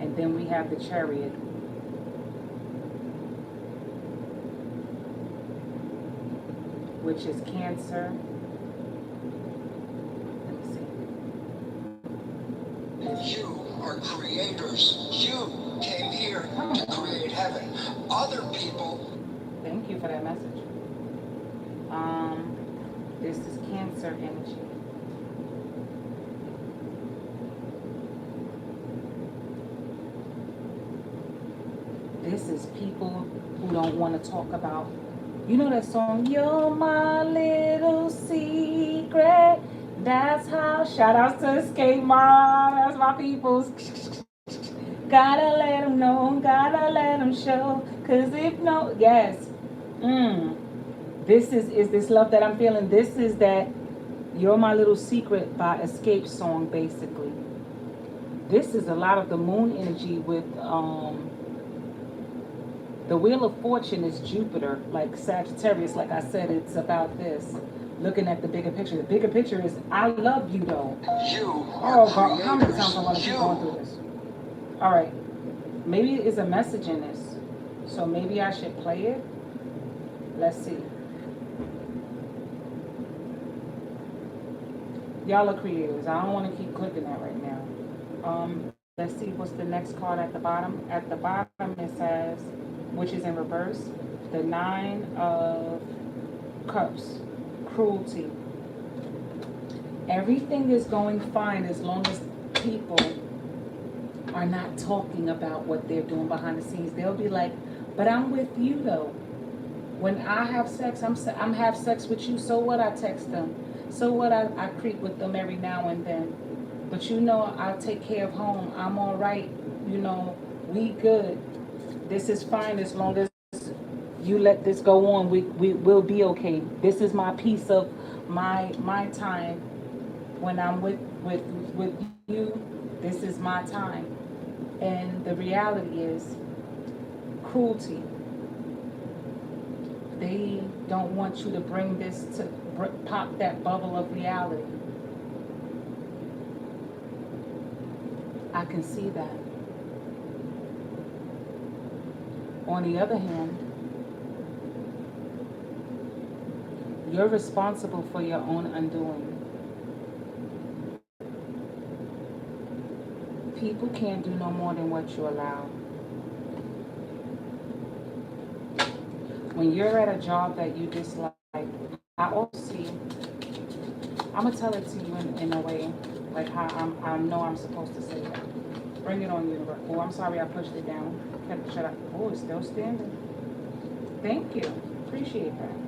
And then we have the Chariot. Which is Cancer. Let me see. You are are creators. You came here to create heaven. Other people. Thank you for that message. Um, this is Cancer energy. This is people who don't want to talk about. You know that song, You're My Little Secret. That's how. Shout out to Escape Mom. That's my people's. Gotta let them know. Gotta let them show. Cause if no, yes. Mm. This is this love that I'm feeling. This is that You're My Little Secret by Escape song, basically. This is a lot of the moon energy with the Wheel of Fortune is Jupiter, like Sagittarius. Like I said, it's about this. Looking at the bigger picture. The bigger picture is I love you though. You Oh God, how many times I want to keep going through this? All right, maybe it's a message in this, so maybe I should play it. Let's see. Y'all are creators. I don't want to keep clicking that right now. Let's see what's the next card at the bottom. At the bottom it says, which is in reverse, the Nine of Cups, cruelty. Everything is going fine as long as people are not talking about what they're doing behind the scenes. They'll be like, but I'm with you though. When I have sex, I'm have sex with you. So what? I text them. So what? I creep with them every now and then. But you know, I take care of home. I'm all right. You know, we good. This is fine as long as you let this go on. We will be okay. This is my piece of my time when I'm with you. This is my time. And the reality is cruelty. They don't want you to bring this to pop that bubble of reality. I can see that. On the other hand, you're responsible for your own undoing. People can't do no more than what you allow. When you're at a job that you dislike, I also see, I'm going to tell it to you in a way, like how I know I'm supposed to say it. Bring it on, universe. Oh, I'm sorry I pushed it down. Should I? Oh, it's still standing. Thank you. Appreciate that.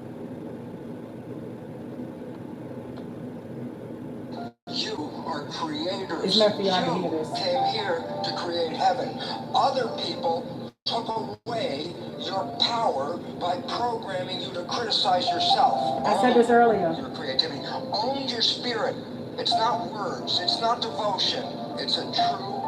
You are creators. It's left for y'all to You hear this. came here to create heaven. Other people took away your power by programming you to criticize yourself. I said this earlier. Your creativity. Own your spirit. It's not words. It's not devotion. It's a true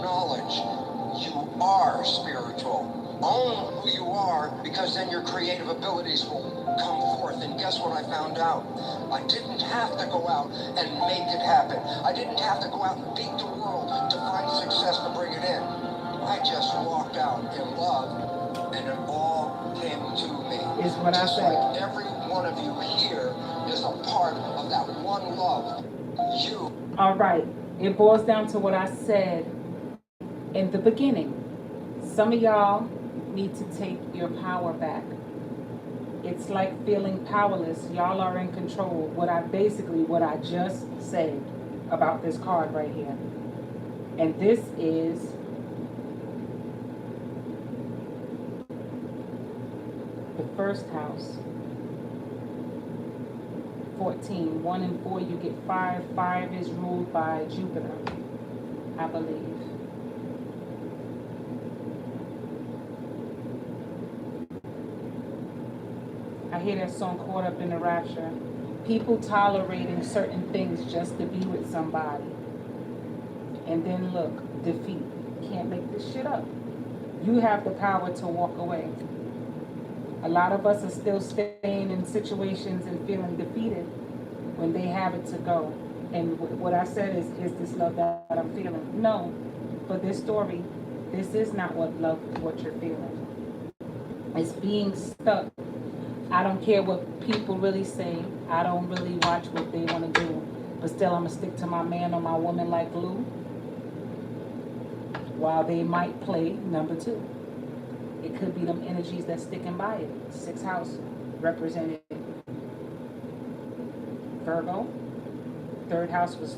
knowledge. You are spiritual. Own who you are, because then your creative abilities will come forth. And guess what I found out? I didn't have to go out and make it happen. I didn't have to go out and beat the world to find success to bring it in. I just walked out in love, and it all came to me. Is what I said. Like every one of you here is a part of that one love. You. All right. It boils down to what I said in the beginning. Some of y'all need to take your power back. It's like feeling powerless. Y'all are in control. What I just said about this card right here. And this is the first house. 14. 1 and 4, you get 5. 5 is ruled by Jupiter, I believe. I hear that song, Caught Up in the Rapture. People tolerating certain things just to be with somebody. And then look, defeat. Can't make this shit up. You have the power to walk away. A lot of us are still staying in situations and feeling defeated when they have it to go. And what I said is this love that I'm feeling? No. For this story, this is not what you're feeling. It's being stuck. I don't care what people really say. I don't really watch what they want to do. But still, I'm going to stick to my man or my woman like glue. while they might play number two. It could be them energies that's sticking by it. Sixth house represented Virgo. Third house was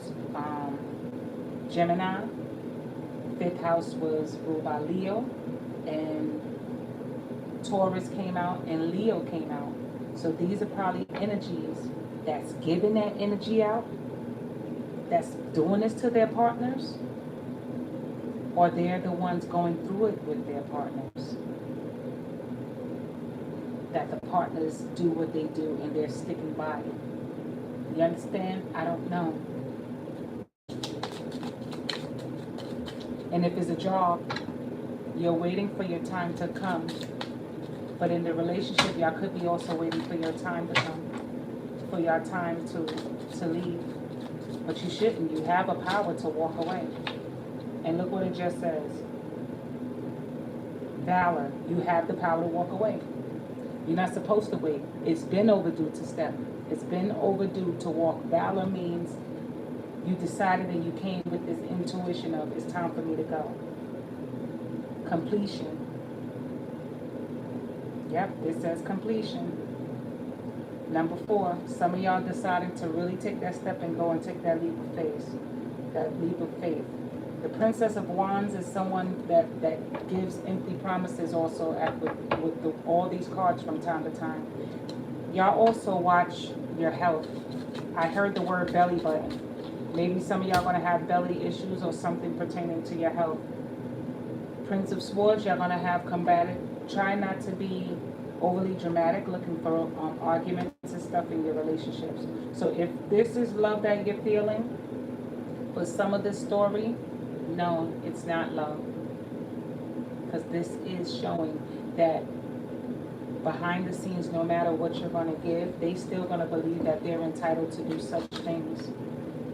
Gemini. Fifth house was ruled by Leo. And Taurus came out and Leo came out. So these are probably energies that's giving that energy out, that's doing this to their partners, or they're the ones going through it with their partners. That the partners do what they do and they're sticking by it. You understand? I don't know. And if it's a job, you're waiting for your time to come. But in the relationship, y'all could be also waiting for your time to come, for your time to leave. But you shouldn't. You have a power to walk away. And look what it just says. Valor. You have the power to walk away. You're not supposed to wait. It's been overdue to step. It's been overdue to walk. Valor means you decided and you came with this intuition of it's time for me to go. Completion. Yep, it says completion. Number 4, some of y'all decided to really take that step and go and take that leap of faith. That leap of faith. The Princess of Wands is someone that gives empty promises also with all these cards from time to time. Y'all also watch your health. I heard the word belly button. Maybe some of y'all going to have belly issues or something pertaining to your health. Prince of Swords, y'all going to have combative. Try not to be overly dramatic, looking for arguments and stuff in your relationships. So if this is love that you're feeling, for some of this story, no, it's not love. Because this is showing that behind the scenes, no matter what you're going to give, they still going to believe that they're entitled to do such things.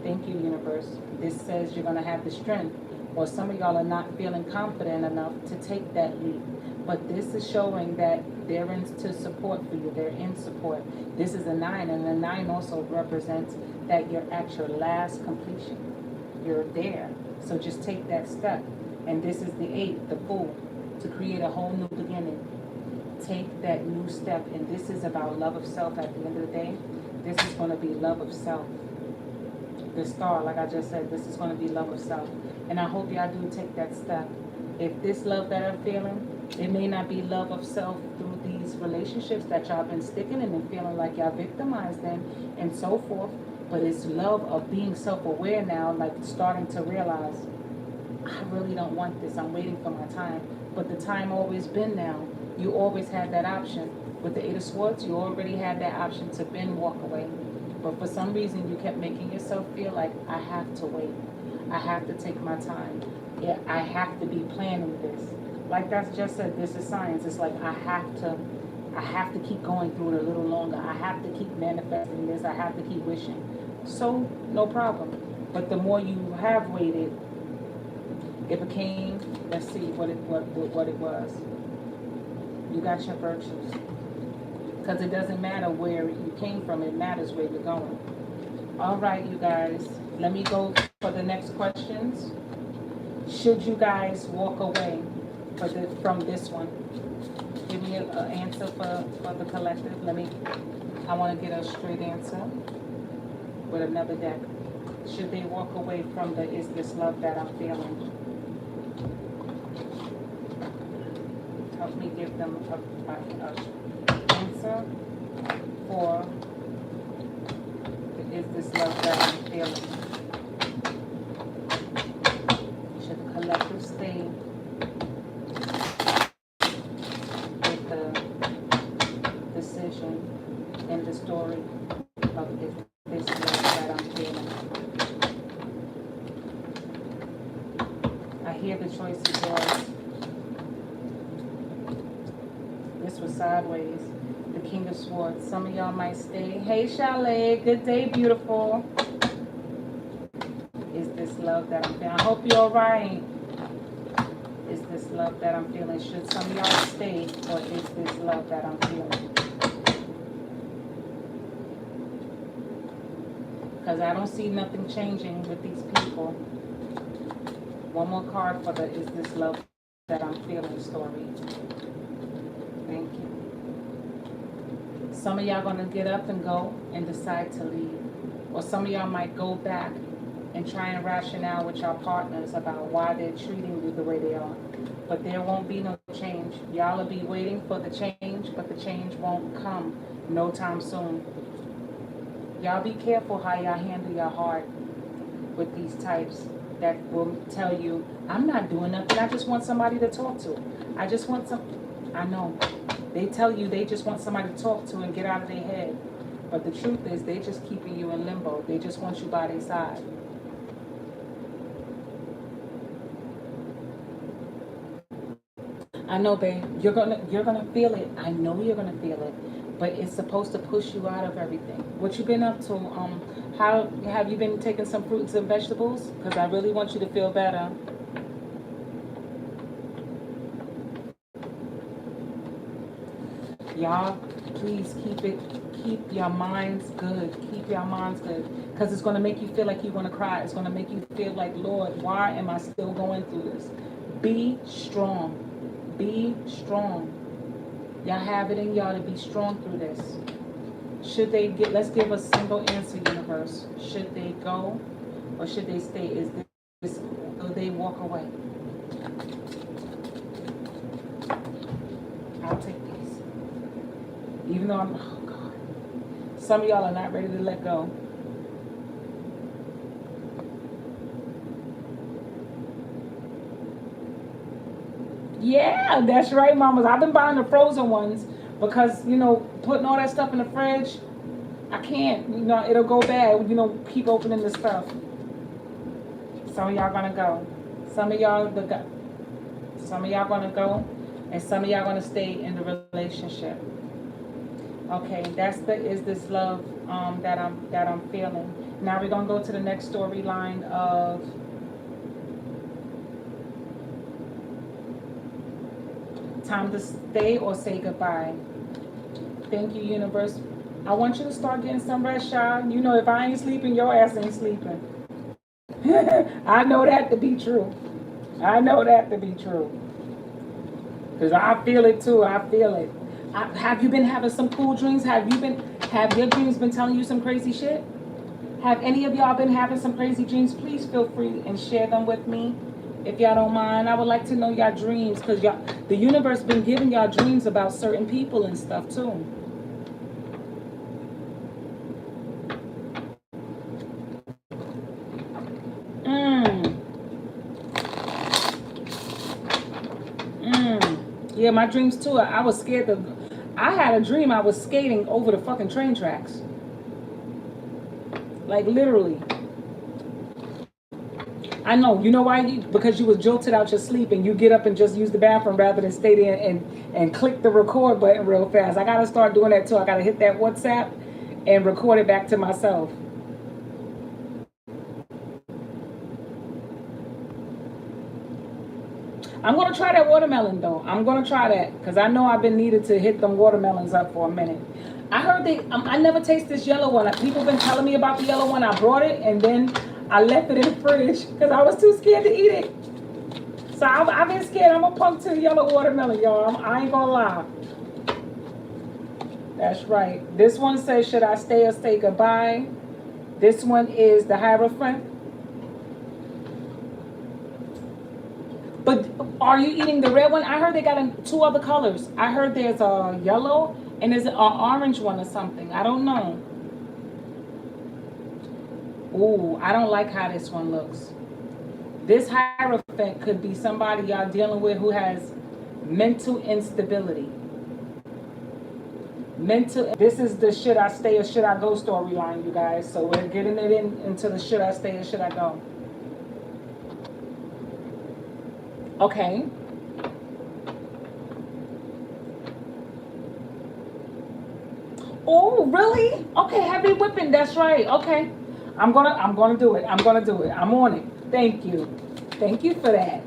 Thank you, universe. This says you're going to have the strength. Or some of y'all are not feeling confident enough to take that leap. But this is showing that they're into support for you. They're in support. This is a 9, and the 9 also represents that you're at your last completion. You're there. So just take that step. And this is the 8, the Fool, to create a whole new beginning. Take that new step. And this is about love of self at the end of the day. This is going to be love of self. The Star, like I just said, this is going to be love of self. And I hope y'all do take that step. If this love that I'm feeling, it may not be love of self through these relationships that y'all been sticking in and feeling like y'all victimized them and so forth. But it's love of being self-aware now, like starting to realize, I really don't want this. I'm waiting for my time. But the time always been now. You always had that option. With the 8 of Swords, you already had that option to bend walk away. But for some reason, you kept making yourself feel like, I have to wait. I have to take my time. Yeah, I have to be planning this. Like that's just said, this is science. It's like I have to keep going through it a little longer. I have to keep manifesting this. I have to keep wishing. So no problem. But the more you have waited, it became, let's see what it was. You got your virtues. Because it doesn't matter where you came from, it matters where you're going. All right, you guys, let me go for the next questions. Should you guys walk away from this one? Give me an answer for the collective. I want to get a straight answer with another deck. Should they walk away from the is this love that I'm feeling? Help me give them a answer for the is this love that I'm feeling. Should the collective stay with the decision in the story of is this love that I'm feeling? I hear the choice is yours. This was sideways. The King of Swords. Some of y'all might stay. Hey, Chalet. Good day, beautiful. Is this love that I'm feeling? I hope you're all right. Is this love that I'm feeling? Should some of y'all stay, or is this love that I'm feeling? Because I don't see nothing changing with these people. One more card for the is this love that I'm feeling story. Thank you. Some of y'all gonna get up and go and decide to leave. Or some of y'all might go back and try and rationale with your partners about why they're treating you the way they are. But there won't be no change. Y'all will be waiting for the change, but the change won't come no time soon. Y'all be careful how y'all handle your heart with these types that will tell you, I'm not doing nothing. I just want somebody to talk to. I just want some. I know. They tell you they just want somebody to talk to and get out of their head. But the truth is, they just keeping you in limbo. They just want you by their side. I know, babe. You're gonna feel it. I know you're gonna feel it. But it's supposed to push you out of everything. What you been up to? How have you been taking some fruits and vegetables? Because I really want you to feel better. Y'all, please keep your minds good. Keep your minds good. Because it's going to make you feel like you want to cry. It's going to make you feel like, Lord, why am I still going through this? Be strong. Be strong. Y'all have it in y'all to be strong through this. Should they get, let's give a single answer, universe. Should they go or should they stay? Is this, will they walk away? I'll take these. Even though I'm, oh God. Some of y'all are not ready to let go. Yeah, that's right, mamas. I've been buying the frozen ones because, putting all that stuff in the fridge, I can't. It'll go bad. Keep opening the stuff. Some of y'all gonna go. Some of y'all gonna go, and some of y'all gonna stay in the relationship. Okay, that's the is this love that I'm feeling. Now we're gonna go to the next storyline of time to stay or say goodbye. Thank you, universe. I want you to start getting some rest, y'all. If I ain't sleeping, your ass ain't sleeping. I know that to be true. I know that to be true. Because I feel it too. I feel it. Have you been having some cool dreams? Have your dreams been telling you some crazy shit? Have any of y'all been having some crazy dreams? Please feel free and share them with me. If y'all don't mind, I would like to know y'all dreams because the universe been giving y'all dreams about certain people and stuff too. Yeah, my dreams too. I was scared to. I had a dream I was skating over the fucking train tracks. Like literally. I know. You know why? Because you was jolted out your sleep and you get up and just use the bathroom rather than stay there and click the record button real fast. I gotta start doing that too. I gotta hit that WhatsApp and record it back to myself. I'm gonna try that watermelon though. I'm gonna try that because I know I've been needed to hit them watermelons up for a minute. I heard I never taste this yellow one. People been telling me about the yellow one. I brought it and then I left it in the fridge because I was too scared to eat it. So I've been scared. I'm a punk to the yellow watermelon, y'all. I ain't gonna lie. That's right. This one says, should I stay or say goodbye? This one is the Hierophant. But are you eating the red one? I heard they got two other colors. I heard there's a yellow and there's an orange one or something. I don't know. Ooh, I don't like how this one looks. This Hierophant could be somebody y'all dealing with who has mental instability. This is the should I stay or should I go storyline, you guys. So we're getting it into the should I stay or should I go. Okay. Oh, really? Okay, heavy whipping. That's right. Okay. I'm gonna do it. I'm gonna do it. I'm on it. Thank you. Thank you for that.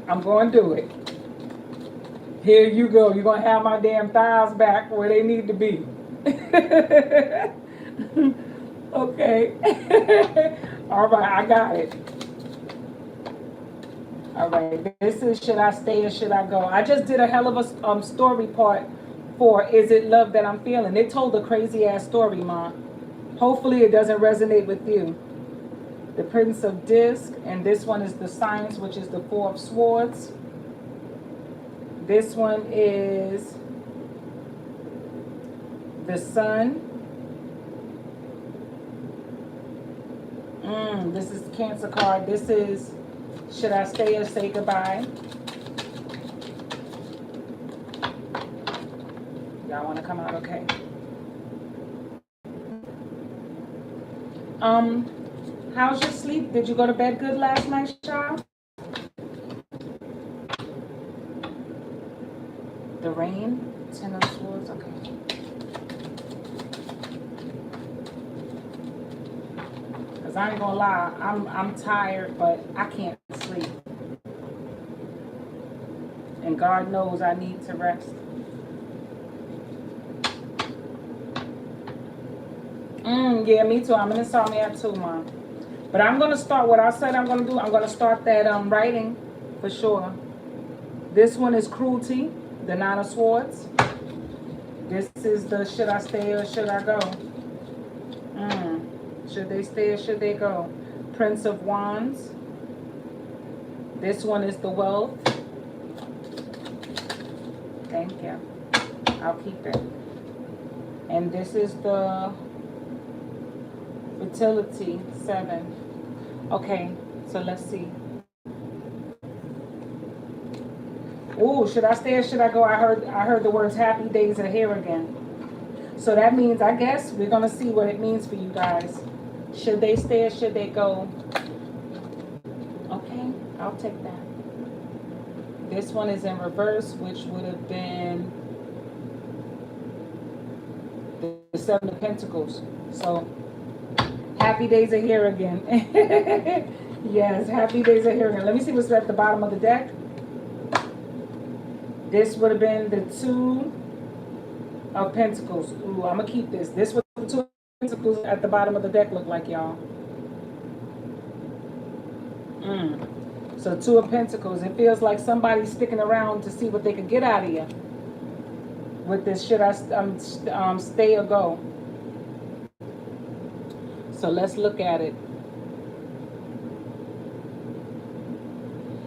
I'm gonna do it. Here you go. You're gonna have my damn thighs back where they need to be. Okay. All right, I got it. All right, this is should I stay or should I go? I just did a hell of a story part for Is It Love That I'm Feeling? It told a crazy ass story, Mom. Hopefully it doesn't resonate with you. The Prince of Disc, and this one is the Science, which is the Four of Swords. This one is the Sun. This is Cancer card. This is should I stay or say goodbye? Y'all want to come out okay? Um, how's your sleep? Did you go to bed good last night, child? The Rain, Ten of Swords. Okay. Cause I ain't gonna lie, I'm tired, but I can't sleep, and God knows I need to rest. Yeah, me too. I'm in insomnia too, Mom. But I'm gonna start what I said I'm gonna do. I'm gonna start that writing for sure. This one is Cruelty, the Nine of Swords. This is the Should I Stay or Should I Go? Should they stay or should they go? Prince of Wands. This one is the Wealth. Thank you. I'll keep it. And this is the Fertility, 7. Okay, so let's see. Ooh, should I stay or should I go? I heard the words happy days are here again. So that means, I guess, we're going to see what it means for you guys. Should they stay or should they go? Okay, I'll take that. This one is in reverse, which would have been the Seven of Pentacles. So, happy days are here again. Yes, happy days are here again. Let me see what's at the bottom of the deck. This would have been the Two of Pentacles. Ooh, I'm going to keep this. This was the Two of Pentacles at the bottom of the deck look like, y'all. So Two of Pentacles. It feels like somebody's sticking around to see what they can get out of you. With this, should I stay or go? So let's look at it.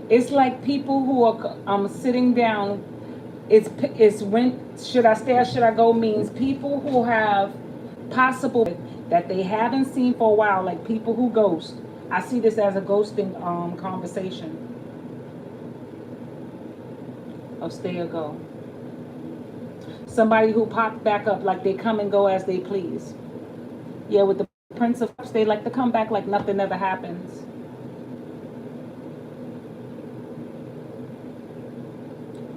It's like people who are sitting down. It's when should I stay or should I go means people who have possible that they haven't seen for a while, like people who ghost. I see this as a ghosting conversation of stay or go. Somebody who popped back up, like they come and go as they please. Yeah, with the Prince of Cups, they like to come back like nothing ever happens.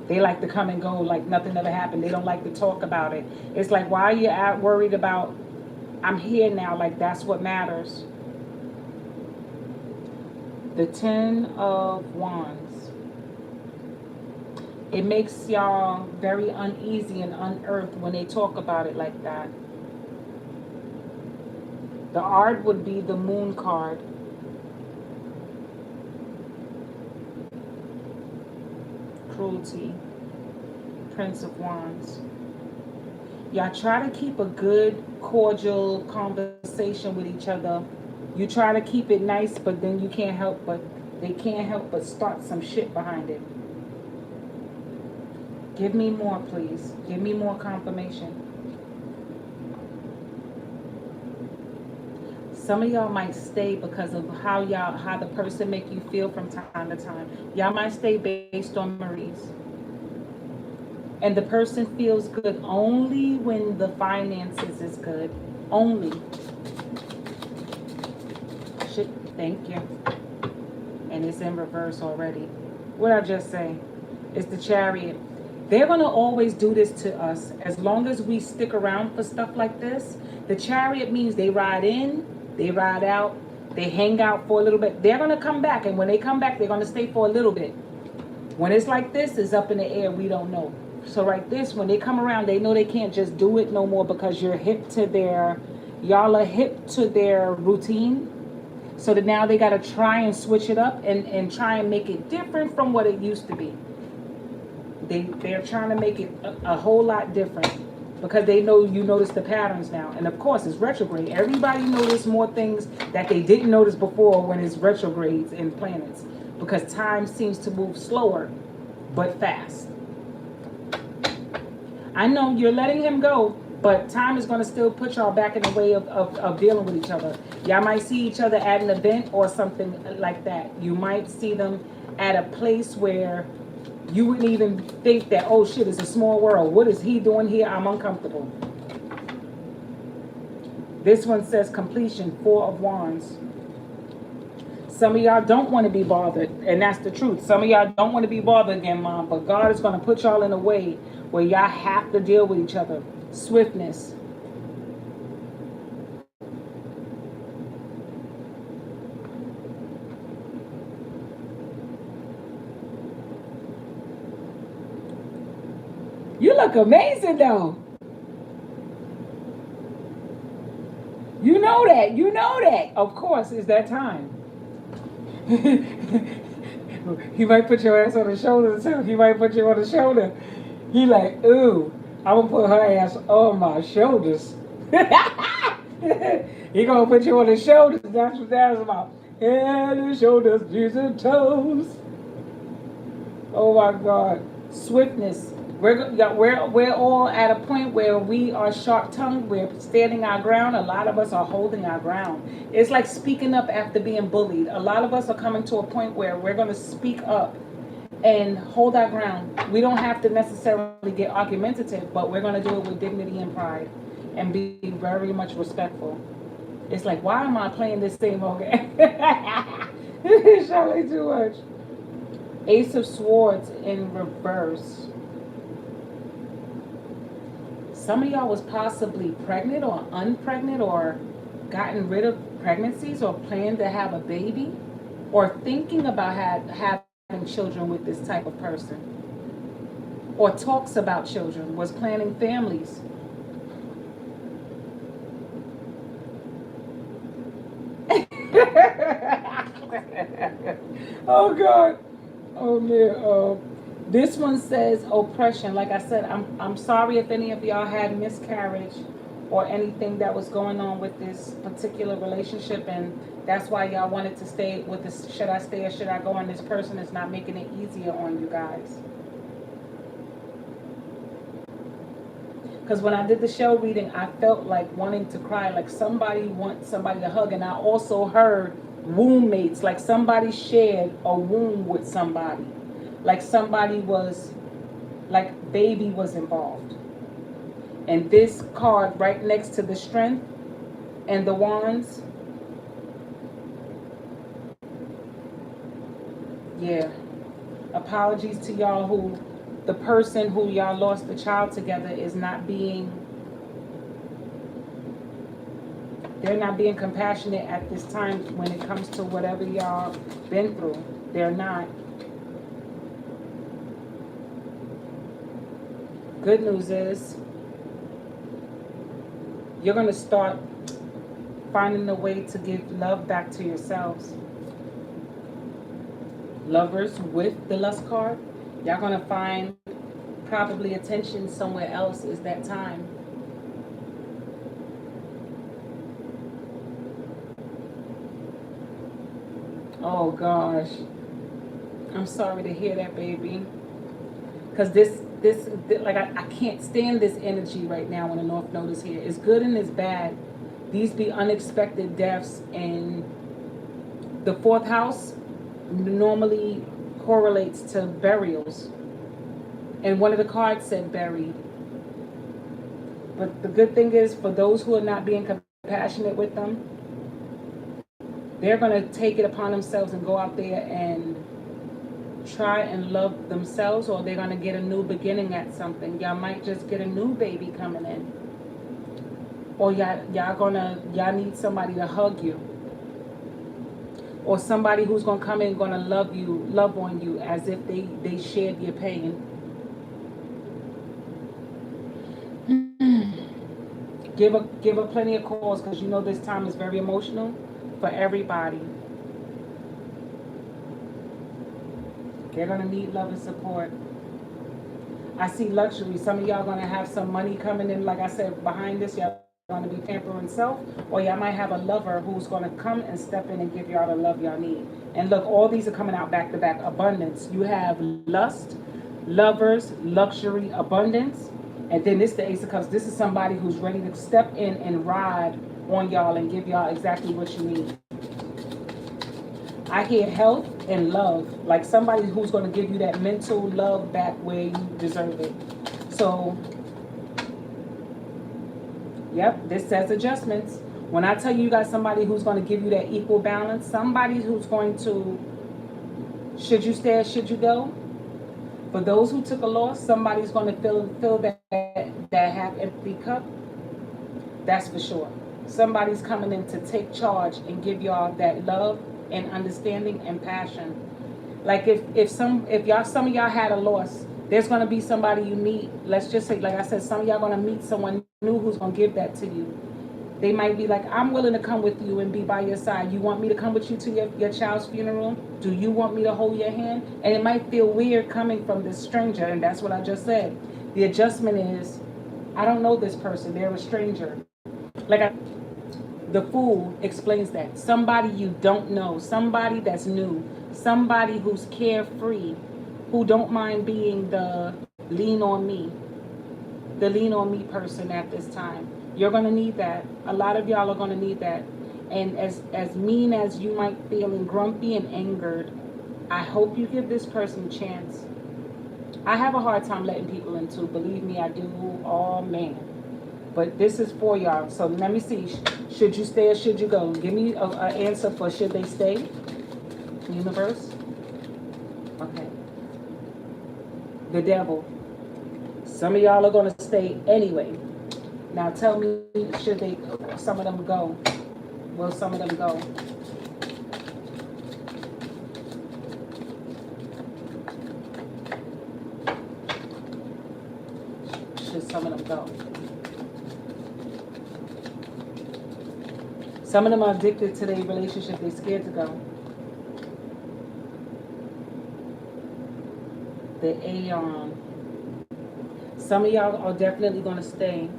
They like to come and go like nothing ever happened. They don't like to talk about it. It's like, why are you worried about, I'm here now, like that's what matters. The Ten of Wands. It makes y'all very uneasy and unearthed when they talk about it like that. The art would be the Moon card. Cruelty. Prince of Wands. Y'all try to keep a good, cordial conversation with each other. You try to keep it nice, but then you can't help but, they can't help but start some shit behind it. Give me more, please. Give me more confirmation. Some of y'all might stay because of how the person make you feel from time to time. Y'all might stay based on memories. And the person feels good only when the finances is good. Only. Thank you. And it's in reverse already. What I just say? It's the Chariot. They're going to always do this to us as long as we stick around for stuff like this. The Chariot means they ride in, they ride out, they hang out for a little bit. They're going to come back, and when they come back, they're going to stay for a little bit. When it's like this, it's up in the air, we don't know. So like this, when they come around, they know they can't just do it no more because you're hip to y'all are hip to their routine. So that now they got to try and switch it up and try and make it different from what it used to be. They're trying to make it a whole lot different because they know you notice the patterns now. And of course, it's retrograde. Everybody notice more things that they didn't notice before when it's retrogrades in planets because time seems to move slower but fast. I know you're letting him go, but time is going to still put y'all back in the way of dealing with each other. Y'all might see each other at an event or something like that. You might see them at a place where you wouldn't even think that, oh shit, it's a small world. What is he doing here? I'm uncomfortable. This one says completion, Four of Wands. Some of y'all don't want to be bothered, and that's the truth. Some of y'all don't want to be bothered again, Mom, but God is going to put y'all in a way where y'all have to deal with each other. Swiftness. You look amazing, though. You know that. You know that. Of course, it's that time. He might put your ass on the shoulder, too. He might put you on the shoulder. He like, ooh, I'm going to put her ass on my shoulders. He going to put you on the shoulders. That's what that's about. Head and shoulders, knees and toes. Oh, my God. Swiftness. We're all at a point where we are sharp-tongued. We're standing our ground. A lot of us are holding our ground. It's like speaking up after being bullied. A lot of us are coming to a point where we're going to speak up and hold our ground. We don't have to necessarily get argumentative, but we're going to do it with dignity and pride and be very much respectful. It's like, why am I playing this same old game? Charlie, too much. Ace of Swords in reverse. Some of y'all was possibly pregnant or unpregnant or gotten rid of pregnancies or planned to have a baby or thinking about having children with this type of person or talks about children, was planning families. Oh God. Oh man. This one says oppression. Like I said, I'm sorry if any of y'all had miscarriage or anything that was going on with this particular relationship, and that's why y'all wanted to stay with this. Should I stay or should I go on this person? It's not making it easier on you guys. Because when I did the show reading, I felt like wanting to cry, like somebody wants somebody to hug. And I also heard womb mates, like somebody shared a womb with somebody. Like somebody was, like baby was involved. And this card right next to the strength and the wands, yeah. Apologies to y'all who, the person who y'all lost the child together is not being, they're not being compassionate at this time when it comes to whatever y'all been through. They're not. Good news is you're going to start finding a way to give love back to yourselves. Lovers with the lust card, y'all going to find probably attention somewhere else is that time. Oh gosh. I'm sorry to hear that, baby. Because this, like, I can't stand this energy right now when the North Node is here. It's good and it's bad. These be unexpected deaths, and the fourth house normally correlates to burials. And one of the cards said buried. But the good thing is, for those who are not being compassionate with them, they're going to take it upon themselves and go out there and try and love themselves, or they're going to get a new beginning at something. Y'all might just get a new baby coming in. Or y'all need somebody to hug you. Or somebody who's going to come in going to love on you as if they shared your pain. Give her plenty of calls, because you know this time is very emotional. for everybody. They're going to need love and support. I see luxury. Some of y'all going to have some money coming in, like I said, behind this. Y'all going to be pampering self, or y'all might have a lover who's going to come and step in and give y'all the love y'all need. And look, all these are coming out back to back. Abundance. You have lust, lovers, luxury, abundance. And then this the Ace of Cups. This is somebody who's ready to step in and ride on y'all and give y'all exactly what you need. I hear health and love, like somebody who's going to give you that mental love back where you deserve it. So, yep, this says adjustments. When I tell you you got somebody who's going to give you that equal balance, somebody who's going to, should you stay or should you go? For those who took a loss, somebody's going to fill that half empty cup. That's for sure. Somebody's coming in to take charge and give y'all that love and understanding and passion. Like if y'all, some of y'all had a loss, there's gonna be somebody you meet. Let's just say, like I said, some of y'all gonna meet someone new who's gonna give that to you. They might be like, I'm willing to come with you and be by your side. You want me to come with you to your child's funeral? Do you want me to hold your hand? And it might feel weird coming from this stranger, and that's what I just said. The adjustment is, I don't know this person. They're a stranger. The Fool explains that. Somebody you don't know, somebody that's new, somebody who's carefree, who don't mind being the lean on me person at this time. You're going to need that. A lot of y'all are going to need that. And as mean as you might feel and grumpy and angered, I hope you give this person a chance. I have a hard time letting people in too. Believe me, I do. Oh, man. But this is for y'all. So let me see. Should you stay or should you go? Give me an answer for should they stay? Universe. Okay. The Devil. Some of y'all are going to stay anyway. Now tell me, should they, some of them go? Will some of them go? Should some of them go? Some of them are addicted to their relationship. They're scared to go. The Aeon. Some of y'all are definitely going to stay.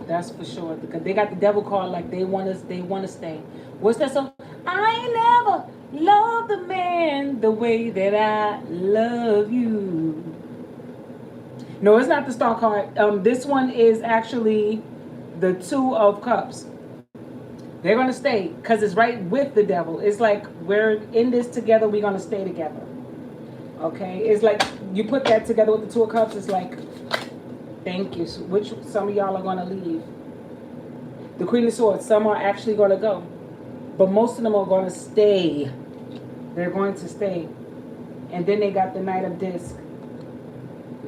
That's for sure. Because they got the Devil card like they want to stay. What's that song? I never loved the man the way that I love you. No, it's not the Star card. This one is actually the Two of Cups. They're going to stay because it's right with the Devil. It's like we're in this together. We're going to stay together. Okay? It's like you put that together with the Two of Cups. It's like, thank you. Which some of y'all are going to leave. The Queen of Swords. Some are actually going to go. But most of them are going to stay. They're going to stay. And then they got the Knight of Disc.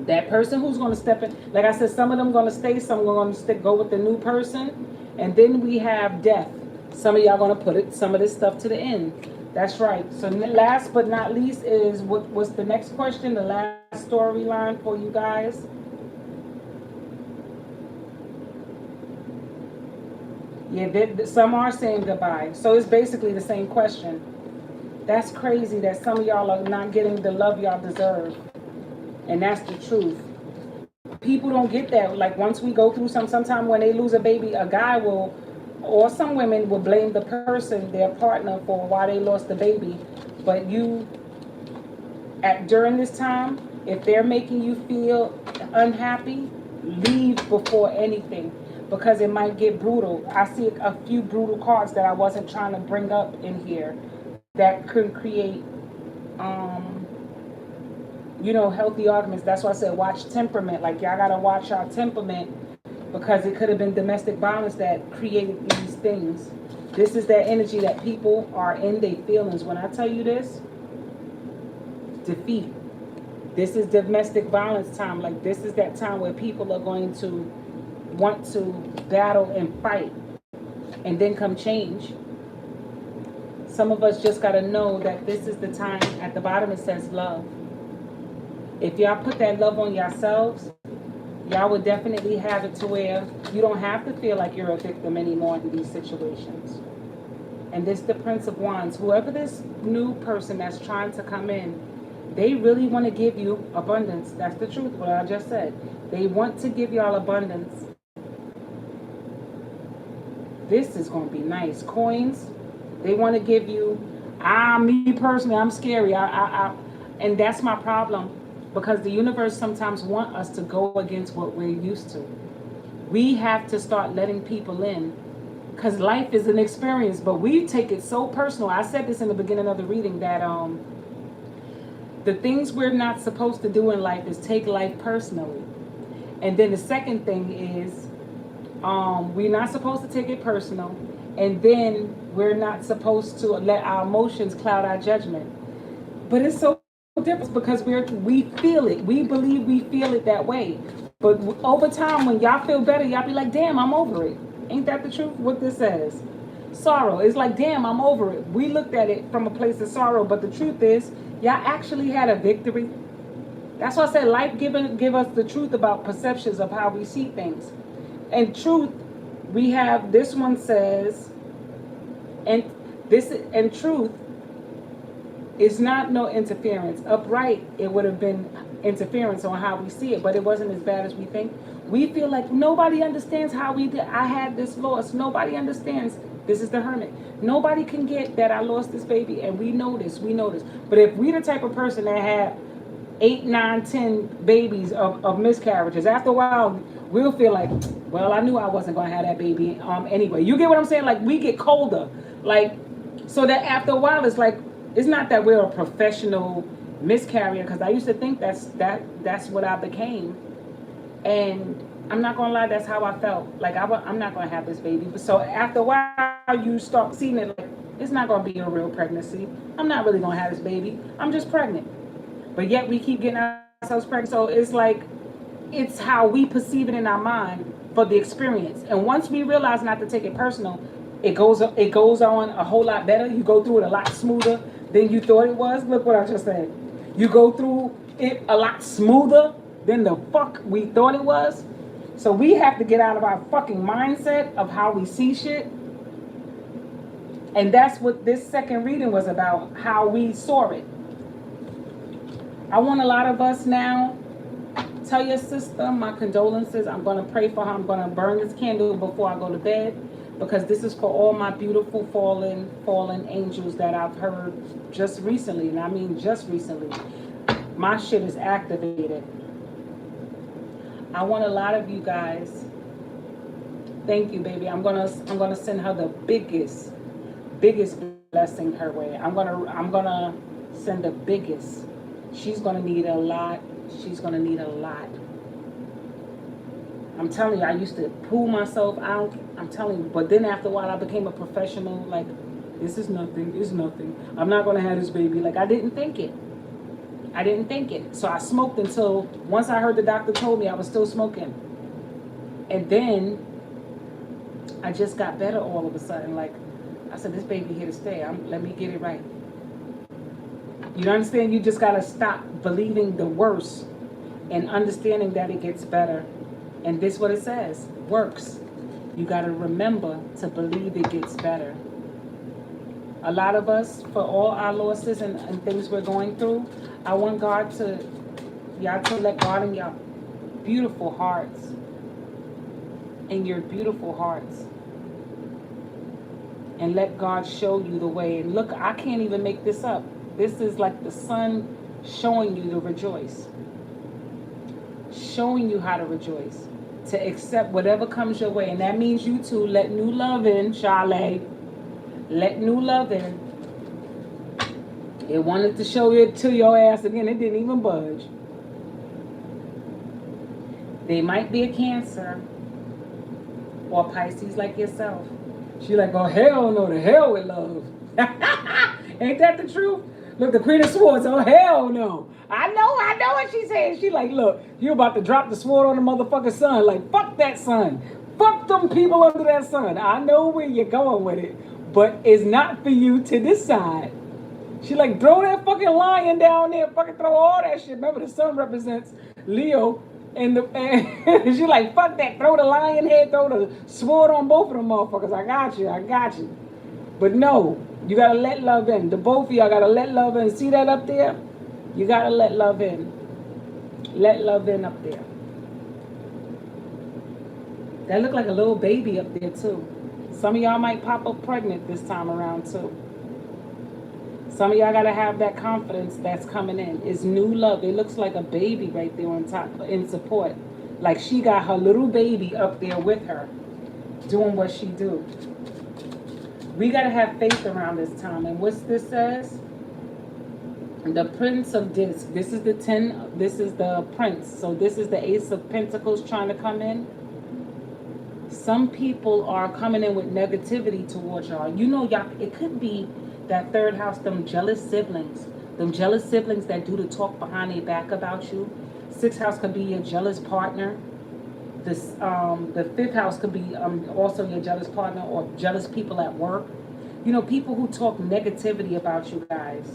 That person who's going to step in. Like I said, some of them going to stay. Some are going to go with the new person. And then we have Death. Some of y'all going to put some of this stuff to the end. That's right. So last but not least is, what's the next question? The last storyline for you guys. Yeah, some are saying goodbye. So it's basically the same question. That's crazy that some of y'all are not getting the love y'all deserve. And that's the truth. People don't get that. Like once we go through sometime when they lose a baby, a guy will, or some women will blame the person, their partner, for why they lost the baby. But during this time, if they're making you feel unhappy, leave before anything. Because it might get brutal. I see a few brutal cards that I wasn't trying to bring up in here that could create healthy arguments. That's why I said watch temperament. Like y'all gotta watch our temperament because it could have been domestic violence that created these things. This is that energy that people are in their feelings. When I tell you this, defeat. This is domestic violence time. Like this is that time where people are going to want to battle and fight and then come change. Some of us just gotta know that this is the time. At the bottom it says love. If y'all put that love on yourselves, Y'all would definitely have it to where you don't have to feel like you're a victim anymore in these situations. And this the Prince of Wands. Whoever this new person that's trying to come in, they really want to give you abundance. That's the truth, what I just said. They want to give y'all abundance. This is going to be nice. Coins, they want to give you, me personally, I'm scary. And that's my problem because the universe sometimes want us to go against what we're used to. We have to start letting people in because life is an experience, but we take it so personal. I said this in the beginning of the reading that the things we're not supposed to do in life is take life personally. And then the second thing is we're not supposed to take it personal, and then we're not supposed to let our emotions cloud our judgment. But it's so different because we feel it. We believe we feel it that way. But over time, when y'all feel better, y'all be like, damn, I'm over it. Ain't that the truth? What this says. Sorrow. It's like, damn, I'm over it. We looked at it from a place of sorrow, but the truth is, y'all actually had a victory. That's why I said life give us the truth about perceptions of how we see things. And truth, we have this one says, and this and truth is not no interference. Upright, it would have been interference on how we see it, but it wasn't as bad as we think. We feel like nobody understands how we did. I had this loss. Nobody understands. This is the Hermit. Nobody can get that I lost this baby, and we know this. We know this. But if we the type of person that had 8, 9, 10 babies of miscarriages, after a while, we'll feel like, well, I knew I wasn't going to have that baby anyway. You get what I'm saying? Like, we get colder. Like, so that after a while, it's like, it's not that we're a professional miscarrier, because I used to think that's what I became. And I'm not going to lie, that's how I felt. Like, I'm not going to have this baby. So after a while, you start seeing it like, it's not going to be a real pregnancy. I'm not really going to have this baby. I'm just pregnant. But yet we keep getting ourselves pregnant. So it's like, it's how we perceive it in our mind for the experience. And once we realize not to take it personal, it goes on a whole lot better. You go through it a lot smoother than you thought it was. Look what I just said. You go through it a lot smoother than the fuck we thought it was. So we have to get out of our fucking mindset of how we see shit. And that's what this second reading was about, how we saw it. I want a lot of us now, tell your sister my condolences. I'm going to pray for her. I'm going to burn this candle before I go to bed, because this is for all my beautiful fallen angels that I've heard just recently. And I mean just recently. My shit is activated. I want a lot of you guys. Thank you, baby. I'm gonna send her the biggest blessing her way. I'm gonna send the biggest. She's gonna need a lot. She's gonna need a lot. I'm telling you, I used to pull myself out. I'm telling you, but then after a while, I became a professional. Like, this is nothing. It's nothing. I'm not gonna have this baby. Like, I didn't think it. So I smoked until once I heard the doctor told me I was still smoking. And then I just got better all of a sudden. Like, I said, this baby here to stay. Let me get it right. You understand? You just got to stop believing the worst and understanding that it gets better. And this is what it says. Works. You got to remember to believe it gets better. A lot of us, for all our losses and things we're going through, I want y'all to let God in your beautiful hearts. In your beautiful hearts. And let God show you the way. And look, I can't even make this up. This is like the sun showing you to rejoice. Showing you how to rejoice. To accept whatever comes your way. And that means you too, let new love in, Charlotte. Let new love in. It wanted to show it to your ass again. It didn't even budge. They might be a Cancer or Pisces like yourself. She like, oh, hell no, the hell with love. Ain't that the truth? Look, the Queen of Swords, oh, hell no. I know what she's saying. She like, look, you about to drop the sword on the motherfucking sun. Like, fuck that sun. Fuck them people under that sun. I know where you're going with it, but it's not for you to decide. She like, throw that fucking lion down there. Fucking throw all that shit. Remember, the sun represents Leo. And she like, fuck that, throw the lion head, throw the sword on both of them motherfuckers. I got you. But no, you gotta let love in. The both of y'all gotta let love in. See that up there? You gotta let love in. Let love in up there. That look like a little baby up there too. Some of y'all might pop up pregnant this time around too. Some of y'all gotta have that confidence that's coming in. It's new love. It looks like a baby right there on top in support. Like she got her little baby up there with her, doing what she do. We gotta have faith around this time. And what's this says? The Prince of Disc. This is the 10. This is the Prince. So this is the Ace of Pentacles trying to come in. Some people are coming in with negativity towards y'all. You know, y'all. It could be that third house. Them jealous siblings. Them jealous siblings that do the talk behind their back about you. Sixth house could be your jealous partner. The fifth house could be also your jealous partner or jealous people at work. You know, people who talk negativity about you guys.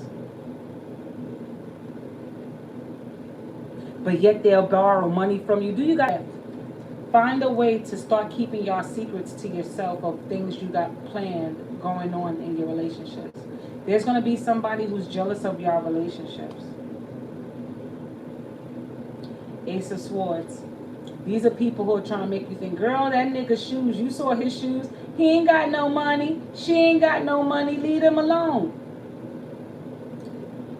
But yet they'll borrow money from you. Do you guys find a way to start keeping your secrets to yourself of things you got planned going on in your relationships? There's going to be somebody who's jealous of your relationships. Ace of Swords. These are people who are trying to make you think, girl, that nigga's shoes, you saw his shoes. He ain't got no money. She ain't got no money. Leave him alone.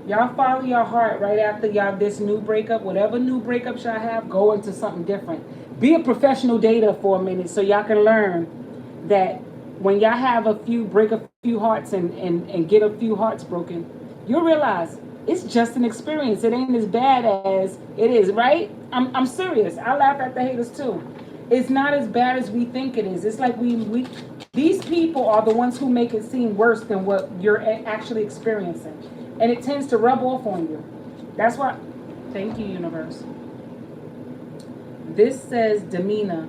Y'all follow your heart right after y'all this new breakup. Whatever new breakups y'all have, go into something different. Be a professional dater for a minute so y'all can learn that when y'all have break a few hearts and get a few hearts broken, you'll realize it's just an experience. It ain't as bad as it is, right? I'm serious. I laugh at the haters too. It's not as bad as we think it is. It's like we these people are the ones who make it seem worse than what you're actually experiencing. And it tends to rub off on you. That's why. Thank you, universe. This says demeanor.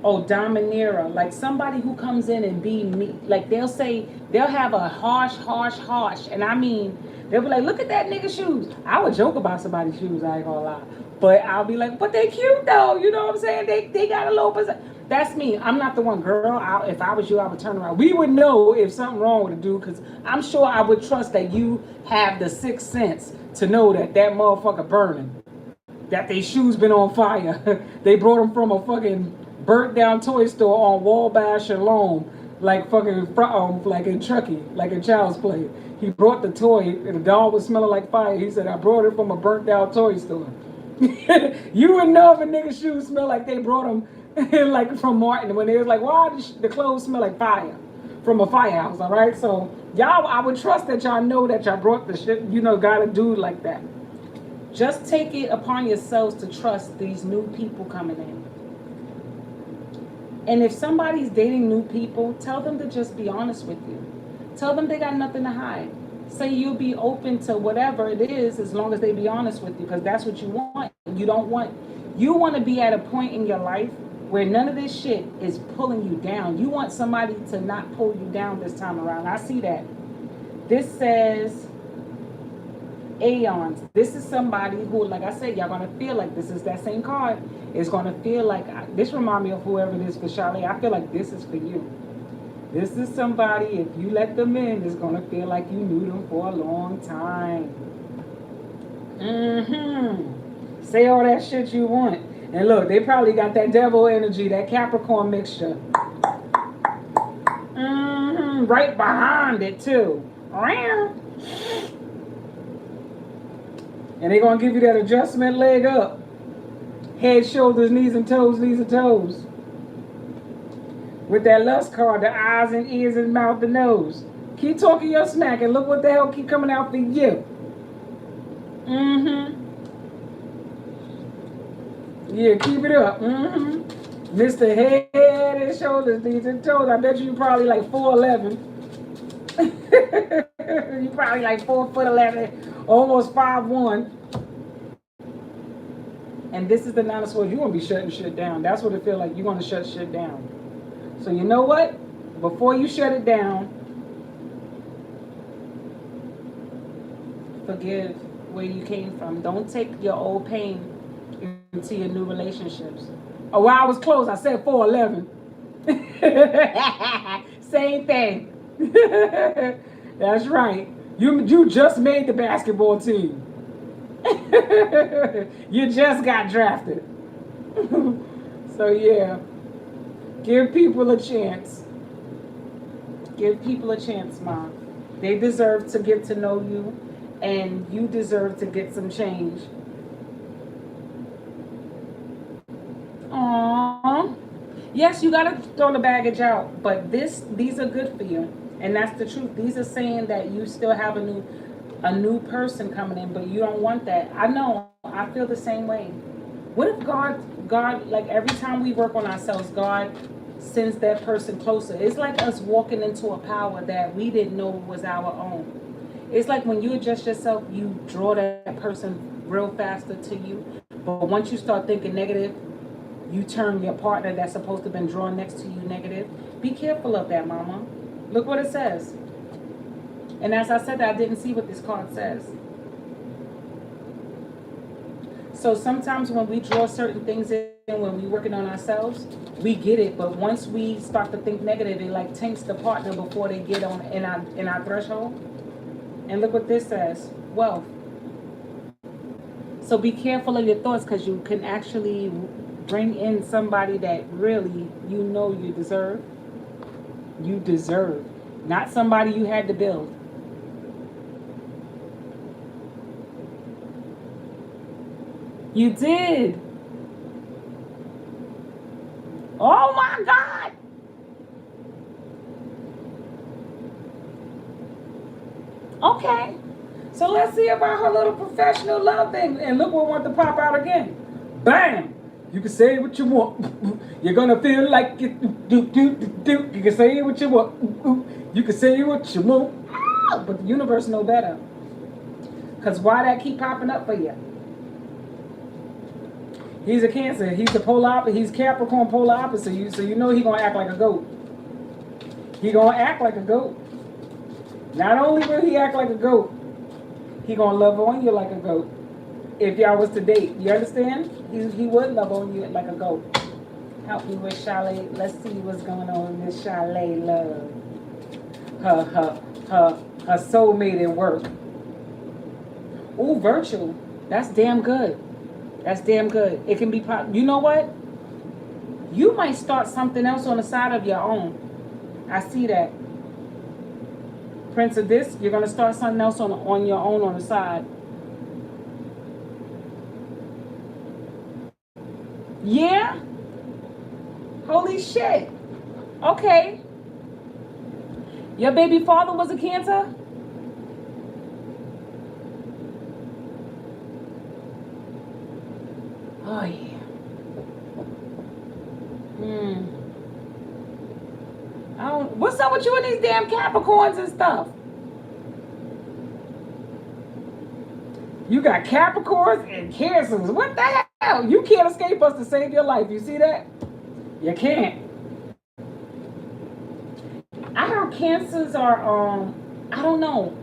Oh, domineer. Like somebody who comes in and be me. Like they'll have a harsh. And I mean, they'll be like, look at that nigga shoes. I would joke about somebody's shoes, I ain't gonna lie. But I'll be like, but they cute though. You know what I'm saying? They got a little percent. That's me. I'm not the one, girl. If I was you, I would turn around. We would know if something wrong with a dude, because I'm sure I would trust that you have the sixth sense to know that motherfucker burning, that their shoes been on fire. They brought them from a fucking burnt down toy store on Wabash and Lone, like fucking like in Chucky, like in Child's Play. He brought the toy, and the dog was smelling like fire. He said, I brought it from a burnt down toy store. You would know if a nigga's shoes smell like they brought them like from Martin, when they was like, why the clothes smell like fire from a firehouse? All right, so y'all, I would trust that y'all know that y'all brought the shit, got a dude like that. Just take it upon yourselves to trust these new people coming in. And if somebody's dating new people, tell them to just be honest with you. Tell them they got nothing to hide. Say you'll be open to whatever it is as long as they be honest with you, because that's what you want. You want to be at a point in your life where none of this shit is pulling you down. You want somebody to not pull you down this time around. I see that. This says Aeons. This is somebody who, like I said, y'all going to feel like this is that same card. It's going to feel like, this remind me of whoever it is for Charlie. I feel like this is for you. This is somebody, if you let them in, it's going to feel like you knew them for a long time. Say all that shit you want. And look, they probably got that devil energy, that Capricorn mixture. Right behind it, too. And they're going to give you that adjustment leg up. Head, shoulders, knees and toes, knees and toes. With that lust card, the eyes and ears and mouth and nose. Keep talking your smack and look what the hell keep coming out for you. Yeah, keep it up. Mr. Head and shoulders, knees and toes. I bet you probably like 4'11". You probably like 4'11", almost 5'1". And this is the Nine of Swords. You're going to be shutting shit down. That's what it feels like. You're going to shut shit down. So you know what? Before you shut it down, forgive where you came from. Don't take your old pain into your new relationships. Oh, well, I was close. I said 411. Same thing. That's right. You just made the basketball team. You just got drafted. So yeah, give people a chance. Give people a chance, Mom. They deserve to get to know you, and you deserve to get some change. Aww. Yes, you gotta throw the baggage out, but these are good for you, and that's the truth. These are saying that you still have a new person coming in, but you don't want that. I know. I feel the same way. What if God, like every time we work on ourselves, God sends that person closer. It's like us walking into a power that we didn't know was our own. It's like when you adjust yourself, you draw that person real faster to you. But once you start thinking negative, you turn your partner that's supposed to have been drawn next to you negative. Be careful of that, Mama. Look what it says. And as I said that, I didn't see what this card says. So sometimes when we draw certain things in, when we're working on ourselves, we get it. But once we start to think negative, it like taints the partner before they get on in our threshold. And look what this says: wealth. So be careful of your thoughts, because you can actually bring in somebody that really you know you deserve. You deserve, not somebody you had to build. You did. Oh my God. Okay. So let's see about her little professional love thing. And look what wants to pop out again. Bam! You can say what you want. You're gonna feel like it. You can say what you want. You can say what you want. But the universe know better. Cause why that keep popping up for you? He's a Cancer. He's a polar opposite. He's Capricorn polar opposite. So you know he gonna act like a goat. He gonna act like a goat. Not only will he act like a goat, he gonna love on you like a goat. If y'all was to date, you understand? He would love on you like a goat. Help me with Chalet. Let's see what's going on in this Chalet love. Her soulmate at work. Ooh, virtual. That's damn good. That's damn good. It can be you know what? You might start something else on the side of your own. I see that. Prince of this, you're gonna start something else on your own on the side. Yeah? Holy shit. Okay. Your baby father was a Cancer? Oh yeah. What's up with you and these damn Capricorns and stuff? You got Capricorns and Cancers. What the hell? You can't escape us to save your life. You see that? You can't. I heard Cancers are I don't know.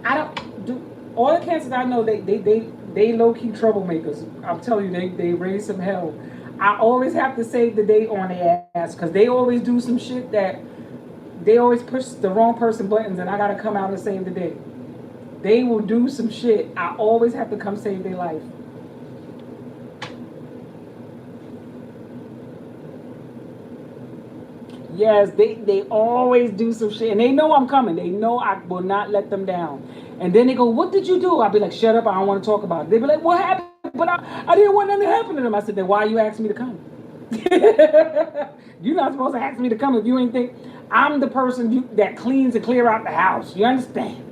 I don't do all the Cancers I know. They low key troublemakers. I'm telling you, they raise some hell. I always have to save the day on their ass, because they always do some shit that they always push the wrong person buttons, and I gotta come out and save the day. They will do some shit. I always have to come save their life. Yes, they always do some shit. And they know I'm coming. They know I will not let them down. And then they go, "What did you do?" I'll be like, "Shut up, I don't want to talk about it." They be like, "What happened?" But I didn't want nothing to happen to them. I said, "Then why you asked me to come?" You're not supposed to ask me to come if you ain't think I'm the person that cleans and clear out the house. You understand?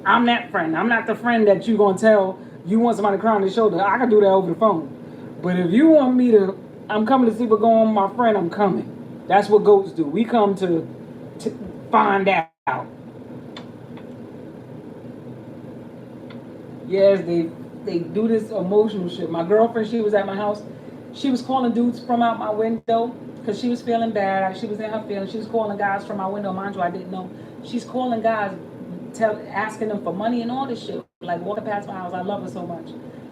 I'm that friend. I'm not the friend that you gonna tell you want somebody to cry on their shoulder. I can do that over the phone. But if you want me to, I'm coming to see what's going on with my friend. I'm coming. That's what goats do. We come to find out. Yes, they do this emotional shit. My girlfriend, she was at my house. She was calling dudes from out my window because she was feeling bad. She was in her feelings. She was calling guys from my window. Mind you, I didn't know. She's calling guys, asking them for money and all this shit. Like walking past my house. I love her so much.